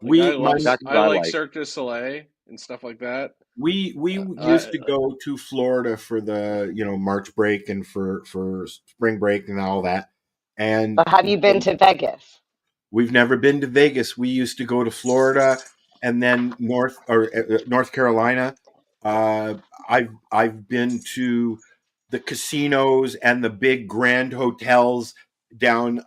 Like, I like Cirque du Soleil and stuff like that. We used to go to Florida for the March break and for spring break and all that. And but have you been to Vegas? We've never been to Vegas. We used to go to Florida and then North Carolina. I've been to the casinos and the big grand hotels down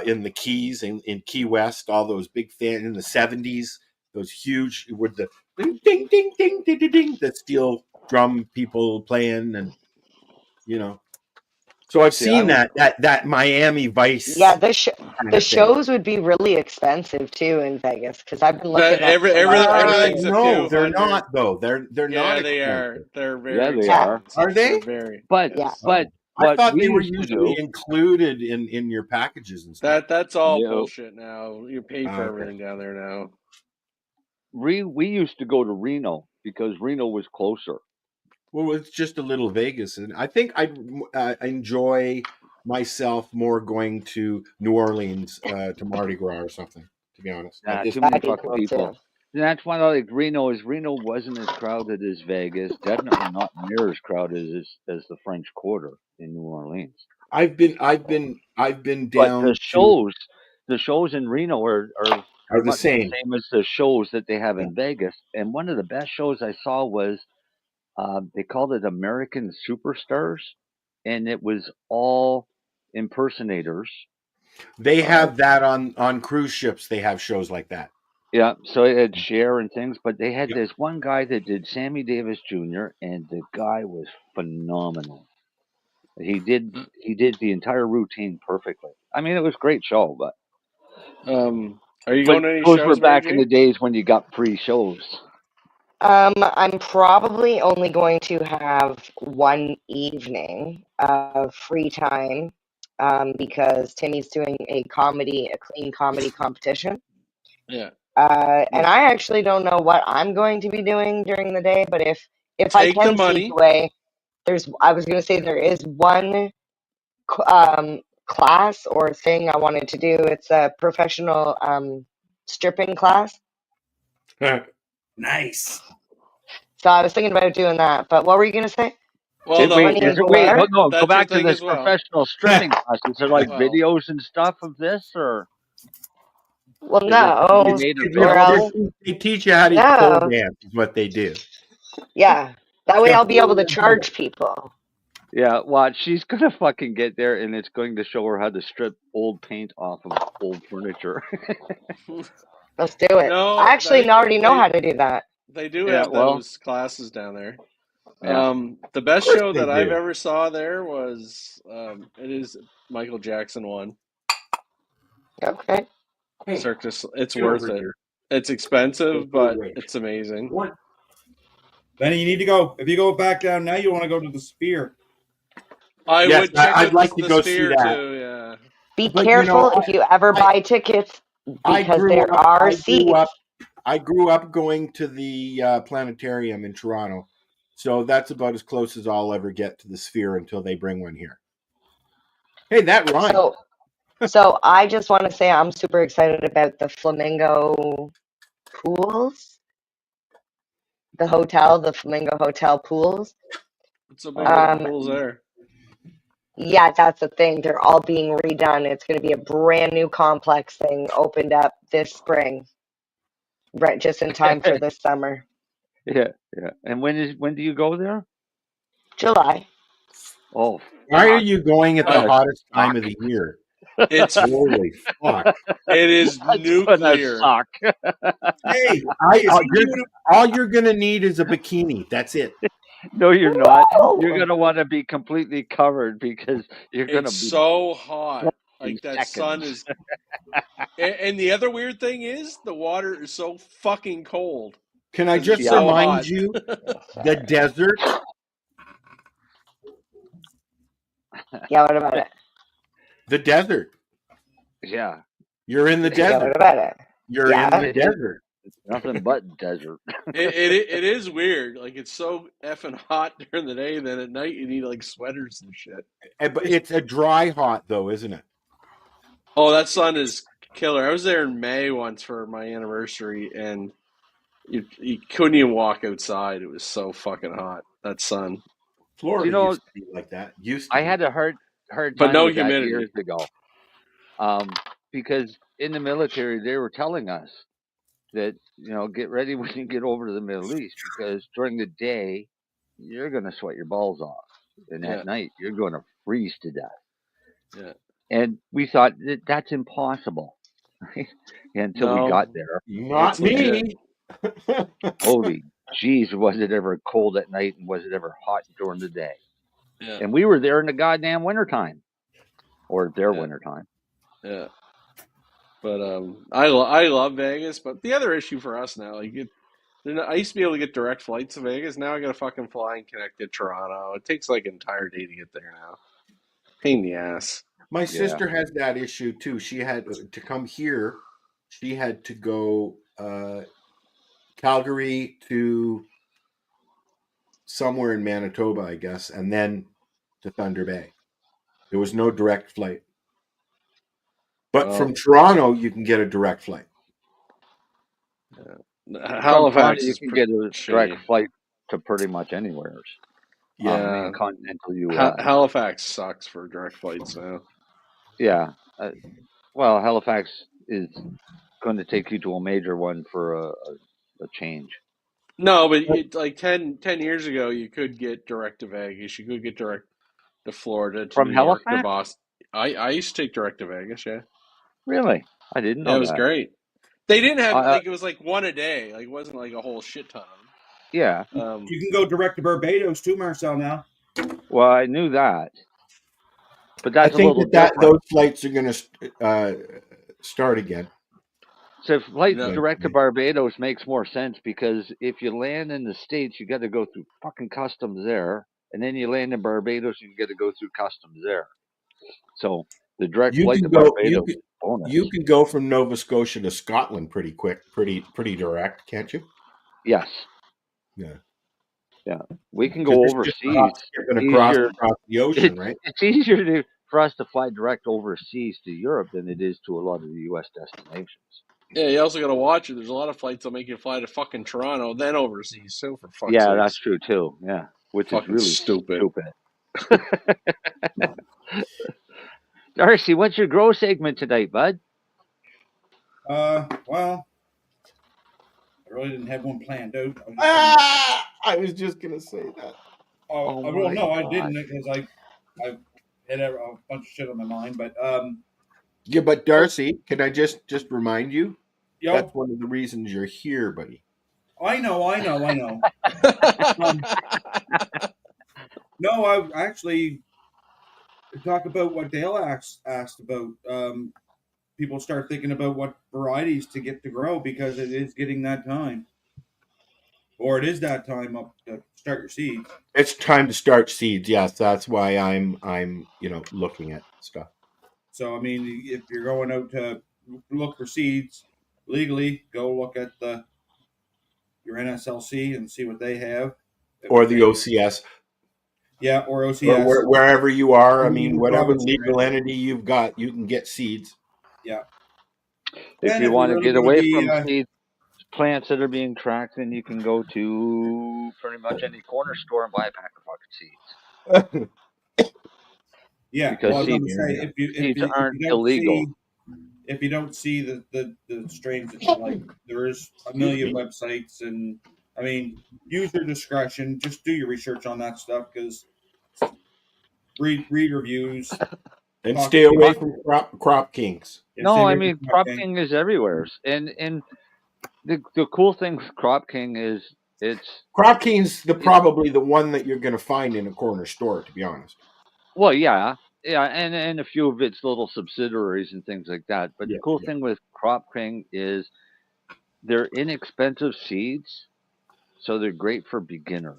in the Keys, in Key West, all those big fans in the 70s, those huge with the ding, ding, ding, ding, ding, ding, ding, the steel drum people playing, and so I've seen that Miami Vice. Yeah, the shows would be really expensive too in Vegas, because I've been looking at everything's no, they're not though. They're not. Yeah, they are. They're very. Yeah, they are. Are they? Very. But I thought they were usually included in your packages and stuff. That's all bullshit now. You pay for everything down there now. We used to go to Reno because Reno was closer. Well, it's just a little Vegas, and I think I'd enjoy myself more going to New Orleans to Mardi Gras or something. To be honest, too many fucking people. That's why I like Reno. Reno wasn't as crowded as Vegas. Definitely not near as crowded as the French Quarter in New Orleans. I've been down. But the shows in Reno are the same as the shows that they have in Vegas. And one of the best shows I saw was they called it American Superstars, and it was all impersonators. They have that on cruise ships. They have shows like that. Yeah, so it had Cher and things, but they had this one guy that did Sammy Davis Jr., and the guy was phenomenal. He did the entire routine perfectly. I mean, it was a great show, but are you going to any those shows? Were back in the days when you got free shows. I'm probably only going to have one evening of free time because Timmy's doing a clean comedy competition. Yeah. And I actually don't know what I'm going to be doing during the day, but if I can sneak away, there is one class or thing I wanted to do. It's a professional stripping class. Nice. So I was thinking about doing that. But what were you going to say? Well, no, When you go where? Go that's your back to thing this as well. professional stripping class. Is there like Well. videos and stuff of this, or Well, is no. it made Or else, available? They teach you how to no. pole dance is what they do. Yeah. That way I'll be able to charge people. Yeah, watch. She's gonna fucking get there, and it's going to show her how to strip old paint off of old furniture. Let's do it. No, I actually already know how to do that. They do Yeah, have well. those classes down there. Yeah. The best Of course show they that I've do. ever saw there was it is Michael Jackson one. Okay. Circus. It's get worth over it. here. It's expensive, but it's amazing. What? Benny, you need to go. If you go back down now, you want to go to the Sphere. I Yes, would check I'd out like the to go see Sphere that. too. Yeah. Be But, careful if you ever buy tickets because there are seats. I grew up going to the planetarium in Toronto, so that's about as close as I'll ever get to the Sphere until they bring one here. Hey, that rhymed. So I just want to say I'm super excited about the Flamingo pools. The Flamingo Hotel pools. What's so big about the pools there? Yeah, that's the thing. They're all being redone. It's going to be a brand new complex thing opened up this spring, right, just in time for this summer. Yeah. And when do you go there? July. Oh, why are you going at the Gonna hottest time of the year? It's Holy fuck! It is nuclear. Suck. Hey, all you're gonna need is a bikini. That's it. No, you're not. You're gonna want to be completely covered because you're gonna It's be so hot. Like in that sun seconds. is. And the other weird thing is the water is so fucking cold. Can I 'Cause just it's so remind hot. you, the desert? Yeah, what about it? The desert. Yeah. You're in the Yeah, desert. what about it? You're Yeah. in the desert. It's nothing but desert. It is weird. Like it's so effing hot during the day, then at night you need like sweaters and shit. But it's a dry hot though, isn't it? Oh, that sun is killer. I was there in May once for my anniversary, and you couldn't even walk outside. It was so fucking hot. That sun. Florida You know, used to be like that. I had a hard time But no with that humidity. years ago. Because in the military they were telling us that, get ready when you get over to the Middle East because during the day you're gonna sweat your balls off. And at night you're gonna freeze to death. Yeah. And we thought that's impossible. Right? Until we got there. Not me. Holy jeez, was it ever cold at night and was it ever hot during the day? Yeah. And we were there in the goddamn wintertime. Or their wintertime. Yeah. But I love Vegas, but the other issue for us now, like I used to be able to get direct flights to Vegas. Now I got to fucking fly and connect to Toronto. It takes like an entire day to get there now. Pain in the ass. My sister has that issue too. She had to come here. She had to go Calgary to somewhere in Manitoba, I guess, and then to Thunder Bay. There was no direct flight. But from Toronto, you can get a direct flight. Halifax you is can get a shitty. direct flight to pretty much anywhere. Yeah, in continental U.S. Halifax sucks for direct flights now. Yeah, well, Halifax is going to take you to a major one for a change. No, but like 10 years ago, you could get direct to Vegas. You could get direct to Florida, to From New York, to Halifax? Boston. I used to take direct to Vegas. Yeah, Really? I didn't know it was that. great. They didn't have it was like one a day. Like it wasn't like a whole shit ton. Yeah. You can go direct to Barbados too, Marcel. Now. Well, I knew that, but that's I think a little that different. those flights are going to start again. So flight direct to Barbados makes more sense because if you land in the States, you got to go through fucking customs there, and then you land in Barbados, you got to go through customs there. So the direct flight to Barbados is bonus. You can go from Nova Scotia to Scotland pretty quick, pretty direct, can't you? Yes. Yeah. We can go overseas. Across the ocean, right? It's easier for us to fly direct overseas to Europe than it is to a lot of the U.S. destinations. Yeah, you also got to watch it. There's a lot of flights that'll make you fly to fucking Toronto, then overseas too. For fuck's Yeah, sakes. that's true too. Yeah, which is Fucking really stupid. Darcy, what's your grow segment tonight, bud? Well, I really didn't have one planned out. I was just gonna say that. Oh, well, no, I didn't because I had a bunch of shit on my mind. But Yeah, but Darcy, can I just remind you? Yo. That's one of the reasons you're here, buddy. I know. No, I actually talk about what Dale asked about. People start thinking about what varieties to get to grow because it is getting that time, or it is that time up to start your seeds. It's time to start seeds. Yes, that's why I'm looking at stuff. So I mean, if you're going out to look for seeds legally, go look at your NSLC and see what they have, Or the OCS. Yeah, or OCS. Or wherever you are. I Wherever mean, the whatever province you're legal in. entity you've got, you can get seeds. Yeah. If And you if want you're to really get gonna away be, from seed plants that are being tracked, then you can go to pretty much any corner store and buy a pack of fucking seeds. Yeah, Because well, I was going to seeds, say seeds aren't you don't illegal. if you don't see the strains that you like, there is a million websites, and I mean, use your discretion. Just do your research on that stuff because read reviews And stay away from crop kings. No, I mean Crop King is everywhere, and the cool thing with Crop King is Crop King's probably the one that you're going to find in a corner store, to be honest. Well, yeah, and a few of its little subsidiaries and things like that. But the cool thing with Crop King is they're inexpensive seeds, so they're great for beginners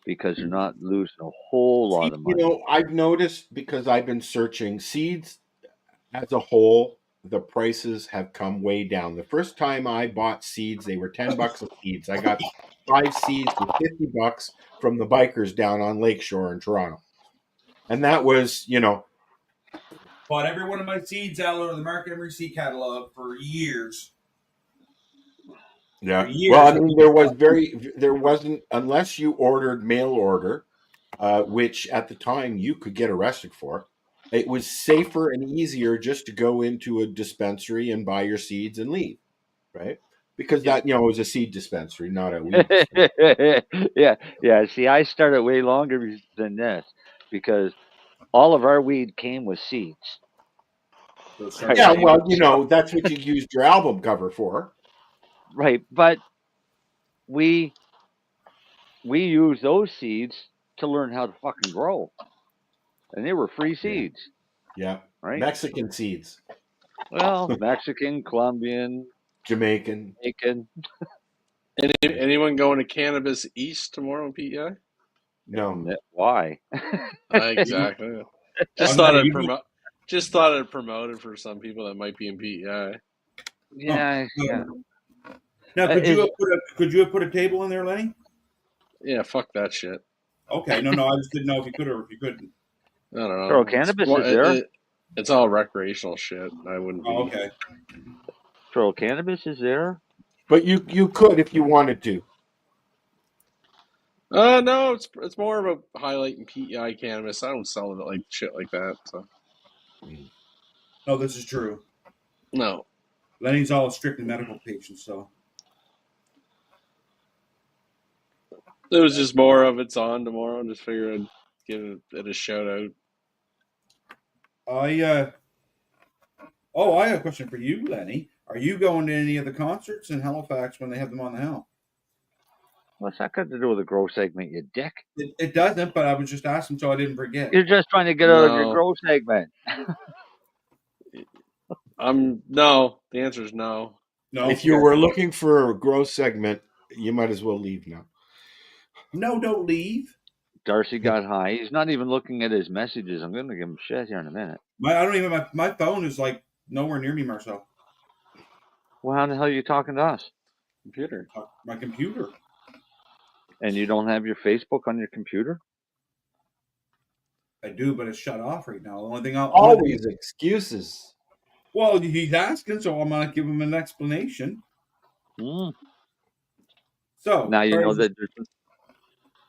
because you're not losing a whole lot of money. I've noticed because I've been searching seeds as a whole, the prices have come way down. The first time I bought seeds, they were $10 a seeds. I got 5 seeds for $50 from the bikers down on Lakeshore in Toronto. And that was, bought every one of my seeds out of the Market Emery Seed catalog for years. Yeah. For years. Well, I mean, there wasn't, unless you ordered mail order, which at the time you could get arrested for. It was safer and easier just to go into a dispensary and buy your seeds and leave, right? Because that, was a seed dispensary, not a weed dispensary. Yeah. See, I started way longer than this because all of our weed came with seeds. Right? Yeah, well, that's what you used your album cover for. Right, but we use those seeds to learn how to fucking grow. And they were free seeds. Yeah. Right? Mexican seeds. Well, Mexican, Colombian, Jamaican. Anyone going to Cannabis East tomorrow in PEI? No. Why? Exactly. Just thought I'd promote it for some people that might be in PEI. Yeah. Now, could you have put a table in there, Lenny? Yeah, fuck that shit. Okay, no, I just didn't know if you could or if you couldn't. I don't know. Bro, cannabis is there. It's all recreational shit. I wouldn't be. Okay. Bro, cannabis is there. But you could if you wanted to. No, it's more of a highlighting PEI cannabis. I don't sell it like shit like that. So. No, this is true. No. Lenny's all strictly medical patients, so. It was just more of it's on tomorrow. Just figured I'd give it a shout out. I have a question for you, Lenny. Are you going to any of the concerts in Halifax when they have them on the Hill? What's that got to do with the grow segment, you dick? It doesn't, but I was just asking so I didn't forget. You're just trying to get out of your grow segment. No. The answer is no. No. If you were looking for a grow segment, you might as well leave now. No, don't leave. Darcy got high. He's not even looking at his messages. I'm going to give him shit here in a minute. My phone is like nowhere near me, Marcel. Well, how the hell are you talking to us? Computer. My computer. And you don't have your Facebook on your computer? I do, but it's shut off right now. The only thing always excuses. Well, he's asking, so I'm gonna give him an explanation. Mm. So Now you know that.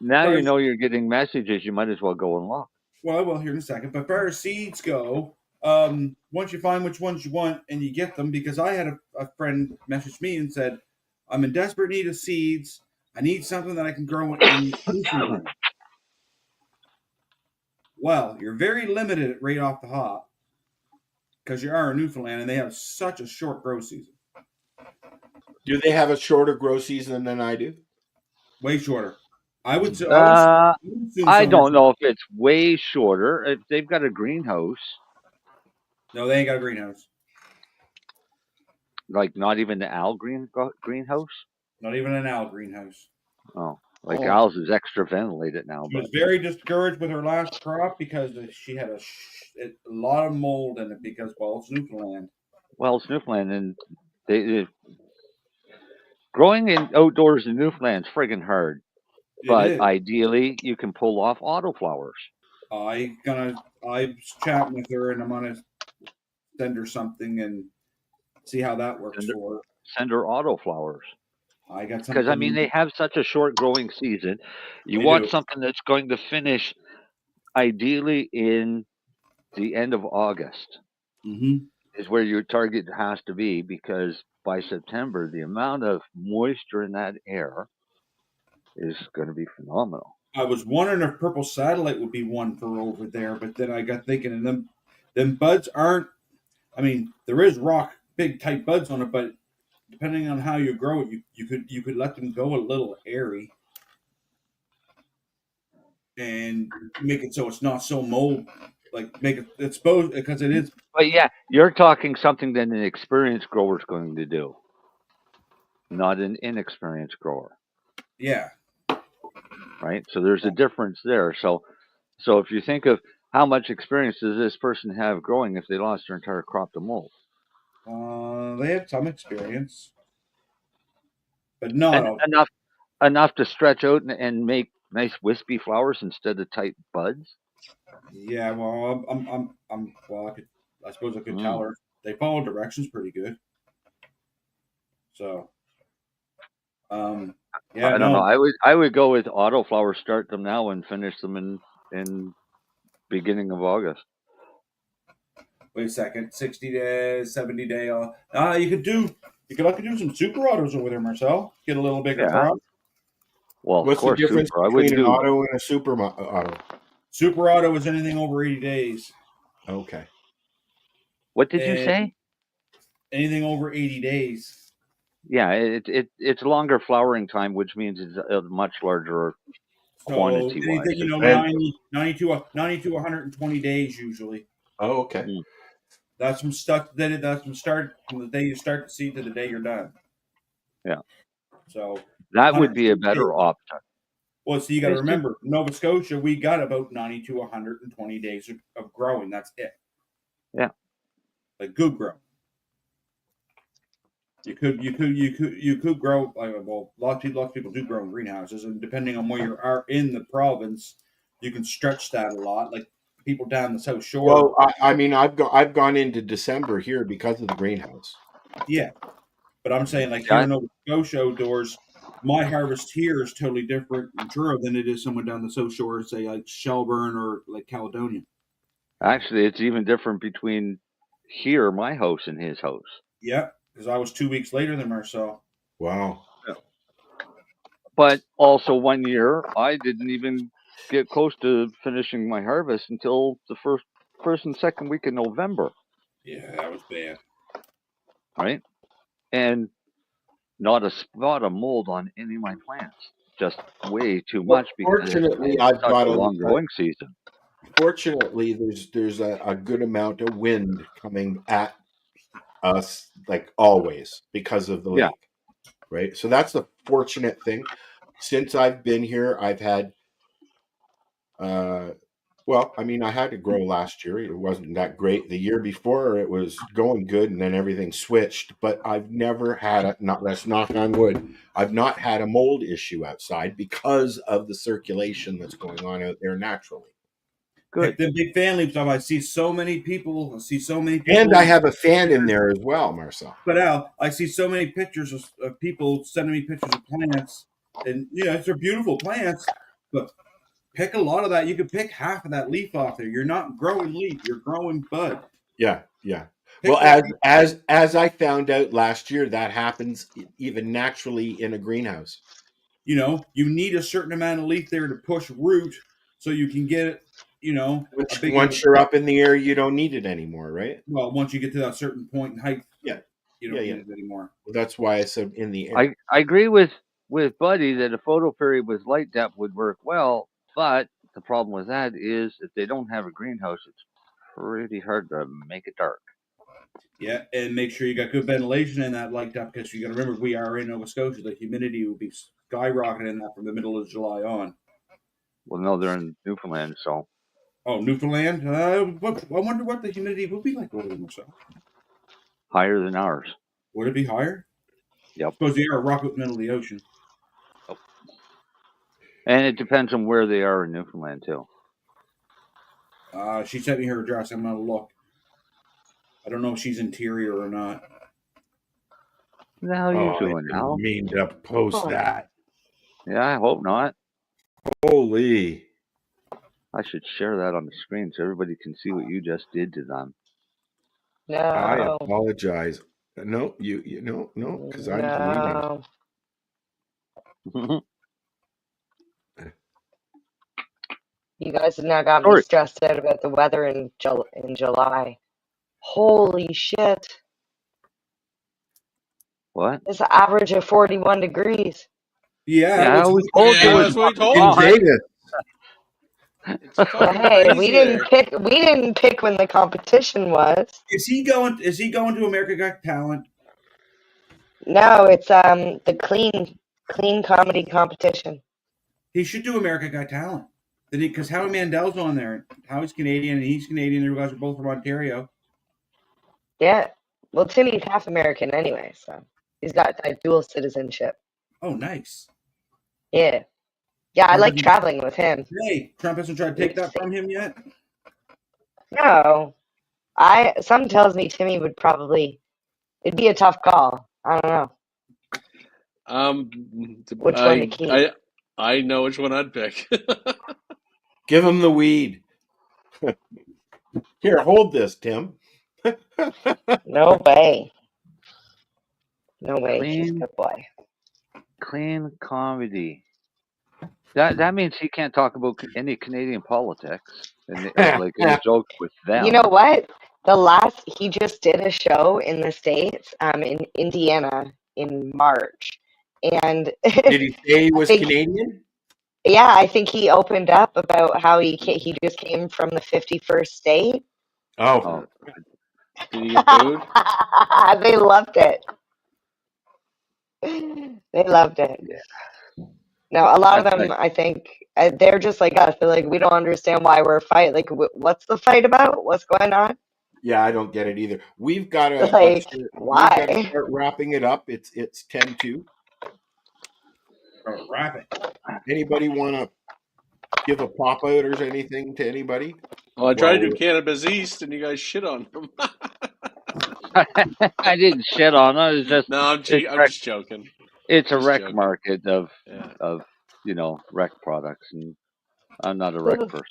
Now you Darcy- know you're getting messages. You might as well go and look. Well, I will here in a second. But far as seeds go, once you find which ones you want and you get them, because I had a friend message me and said, I'm in desperate need of seeds. I need something that I can grow in Newfoundland. Well, you're very limited right off the hop because you are in Newfoundland and they have such a short grow season. Do they have a shorter grow season than I do? Way shorter. I would say. I don't know if it's way shorter. If they've got a greenhouse. No, they ain't got a greenhouse. Like not even the Al greenhouse? Not even an Al greenhouse. Oh, like Al's is extra ventilated now. She was very discouraged with her last crop because she had a lot of mold in it because, well, it's Newfoundland. Well, it's Newfoundland, and they growing in outdoors in Newfoundland's friggin' hard. But ideally, you can pull off autoflowers. I'm chatting with her, and I'm gonna send her something and see how that works for her. Send her autoflowers. I got something. Because I mean, they have such a short growing season. You want something that's going to finish, ideally in the end of August. Mm-hmm. Is where your target has to be, because by September, the amount of moisture in that air is going to be phenomenal. I was wondering if purple satellite would be one for over there, but then I got thinking, and them buds aren't. I mean, there is big tight buds on it, but depending on how you grow it, you could let them go a little airy and make it so it's not so mold. Like make it exposed because it is. But yeah, you're talking something that an experienced grower is going to do, not an inexperienced grower. Yeah. Right. So there's a difference there. So if you think of how much experience does this person have growing if they lost their entire crop to mold? They have some experience, but not enough to stretch out and make nice wispy flowers instead of tight buds. Yeah, well, I suppose I could tell her they follow directions pretty good. So, yeah, I don't know. I would go with autoflower. Start them now and finish them in beginning of August. Wait a second, 60 to 70 day. You could do some super autos over there, Marcel. Get a little bigger crop. Well, what's of course, the difference between an auto and a super auto? Super auto is anything over 80 days. Okay. What did you say? Anything over 80 days. Yeah, it's longer flowering time, which means it's a much larger quantity. So anything, 90 to 120 days usually. Oh, okay. That's from start from the day you start the seed to the day you're done. Yeah. So that would be a better option. Well, so you got to remember, Nova Scotia, we got about 90 to 120 days of growing. That's it. Yeah. Like good grow. You could grow. Well, lots of people do grow in greenhouses, and depending on where you are in the province, you can stretch that a lot. Like people down the South Shore. Well, I mean, I've gone into December here because of the greenhouse. Yeah, but I'm saying like here in Nova Scotia outdoors, my harvest here is totally different in Truro than it is someone down the South Shore, say like Shelburne or like Caledonia. Actually, it's even different between here, my house, and his house. Yeah, because I was 2 weeks later than Marcel. Wow. Yeah. But also 1 year, I didn't even get close to finishing my harvest until the first and second week in November. Yeah, that was bad. Right? And not a spot of mold on any of my plants. Just way too much because fortunately, I've got a long growing season. Fortunately, there's a good amount of wind coming at us, like always, because of the lake. Right? So that's the fortunate thing. Since I've been here, I've had I had to grow last year. It wasn't that great. The year before, it was going good, and then everything switched. But I've never had let's knock on wood, I've not had a mold issue outside because of the circulation that's going on out there naturally. Good. The big fan leaf stuff. I see so many people. And I have a fan in there as well, Marcel. But Al, I see so many pictures of people sending me pictures of plants, and they're beautiful plants. But pick a lot of that. You could pick half of that leaf off there. You're not growing leaf. You're growing bud. Yeah. Well, as I found out last year, that happens even naturally in a greenhouse. You need a certain amount of leaf there to push root, so you can get it. Once you're up in the air, you don't need it anymore, right? Well, once you get to that certain point in height, you don't need it anymore. Well, that's why I said in the air. I agree with Buddy that a photo period with light depth would work well, but the problem with that is if they don't have a greenhouse, it's pretty hard to make it dark. Yeah, and make sure you got good ventilation in that light depth, because you got to remember we are in Nova Scotia. The humidity will be skyrocketing in that from the middle of July on. Well, no, they're in Newfoundland, so. Oh, Newfoundland? I wonder what the humidity will be like over there, Marcel. Higher than ours. Would it be higher? Yep. I suppose they are rock out in the middle of the ocean. Oh. And it depends on where they are in Newfoundland, too. She sent me her address. I'm going to look. I don't know if she's interior or not. What the hell are you doing now? I didn't mean to post that. Yeah, I hope not. Holy. I should share that on the screen so everybody can see what you just did to them. No. I apologize. No, no, because I'm deleting. You guys have now got me stressed out about the weather in July. Holy shit. What? It's an average of 41 degrees. Yeah, we told you. That's what we told you. Hey, we didn't pick when the competition was. Is he going to America Got Talent? No, it's the clean comedy competition. He should do America Got Talent. Because Howie Mandel's on there. Howie's Canadian and he's Canadian. You guys are both from Ontario. Yeah. Well, Timmy's half American anyway, so he's got that dual citizenship. Oh, nice. Yeah. Yeah, I like traveling with him. Hey, Trump hasn't tried to take that from him yet? No. Something tells me Timmy would it'd be a tough call. I don't know. Which one to keep? I know which one I'd pick. Give him the weed. Here, hold this, Tim. No way. No way. He's a good boy. Clean comedy. That means he can't talk about any Canadian politics and like any jokes with them. You know what? He just did a show in the States, in Indiana in March, and did he say he was Canadian? Yeah, I think he opened up about how he just came from the 51st state. Oh. Did he get food? They loved it. They loved it. Yeah. No, a lot of them, I think, they're just like us. They're like, we don't understand why we're fighting. Like, what's the fight about? What's going on? Yeah, I don't get it either. We've got to why? We've got to start wrapping it up. It's 10-2. Wrap it. Anybody want to give a pop out or anything to anybody? Well, I tried to do Cannabis East, and you guys shit on them. I didn't shit on it. It's just no, I'm just joking. It's a rec market of rec products, and I'm not a rec person.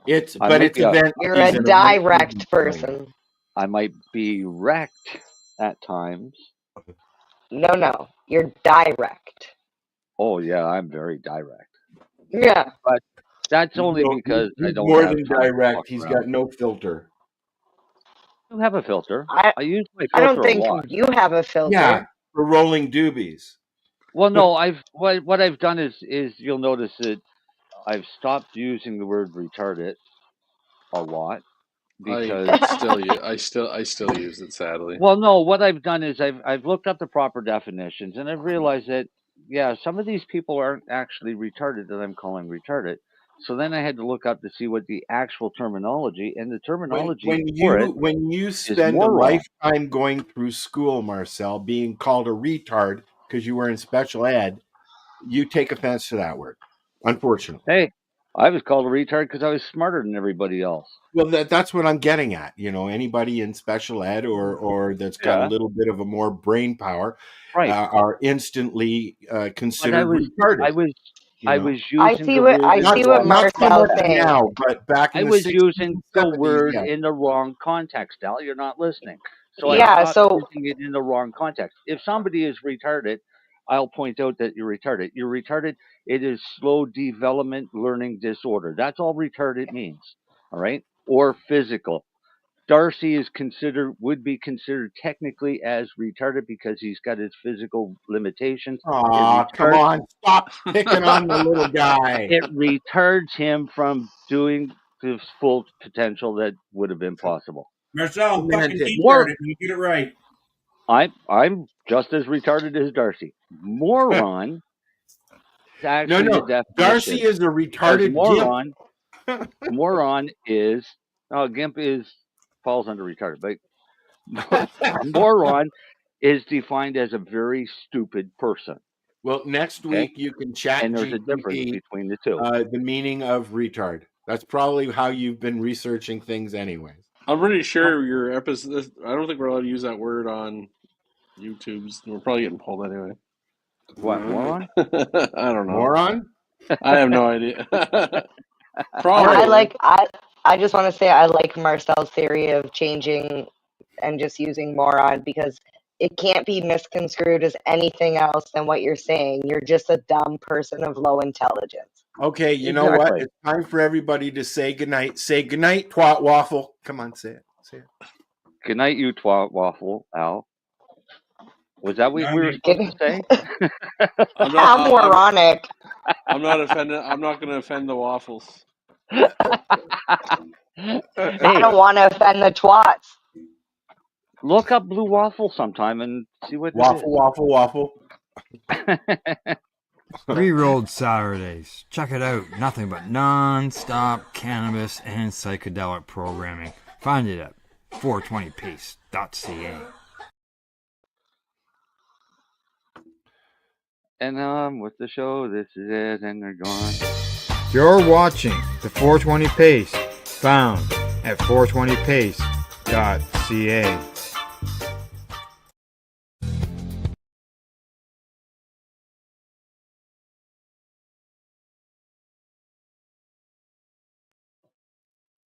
It's You're a direct person. I might be wrecked at times. No, you're direct. Oh yeah, I'm very direct. Yeah, but that's only because I don't more have than direct. He's got no filter. I do have a filter. I use my filter. I don't think a lot. you have a filter. Yeah, for rolling doobies. Well, no, what I've done is you'll notice that I've stopped using the word retarded a lot because I still use it, sadly. Well, no, what I've done is I've looked up the proper definitions, and I've realized that some of these people aren't actually retarded that I'm calling retarded. So then I had to look up to see what the actual terminology, and the terminology when you spend a lifetime going through school, Marcel, being called a retard because you were in special ed, you take offense to that word, unfortunately. Hey, I was called a retard because I was smarter than everybody else. Well, that's what I'm getting at. Anybody in special ed or that's got a little bit of a more brain power, right, are instantly considered retarded. I was using I see what Marcel's saying now, but back in I the was 60s, using the 70s, word yeah. in the wrong context, Al. You're not listening. So Yeah, I stopped using it in the wrong context. If somebody is retarded, I'll point out that you're retarded. You're retarded. It is slow development learning disorder. That's all retarded means. All right? Or physical. Darcy would be considered technically as retarded because he's got his physical limitations. Aw, come on, stop picking on the little guy. It retards him from doing the full potential that would have been possible. Marcel, I'm fucking retarded. You get it right. I'm just as retarded as Darcy. Moron. Is actually the definition. Darcy is a retarded moron. Moron is gimp falls under retarded, but moron is defined as a very stupid person. Well, next week you can chat and there's a difference between the two. The meaning of retard. That's probably how you've been researching things anyways. I'm pretty sure your episode, I don't think we're allowed to use that word on YouTube's. We're probably getting pulled anyway. What, moron? I don't know. Moron? I have no idea. Probably. I just want to say I like Marcel's theory of changing and just using moron because it can't be misconstrued as anything else than what you're saying. You're just a dumb person of low intelligence. Okay, you know what? It's time for everybody to say goodnight. Say goodnight, twat waffle. Come on, say it. Say it. Good night, you twat waffle, Al. Was that what we were supposed to say? How moronic. I'm not offended. I'm not going to offend the waffles. I don't want to offend the twats. Look up Blue Waffle sometime and see what waffle. Re-rolled Saturdays. Check it out. Nothing but non-stop cannabis and psychedelic programming. Find it at 420pace.ca. And with the show, this is it, and they're gone. You're watching the 420 Pace, found at 420pace.ca.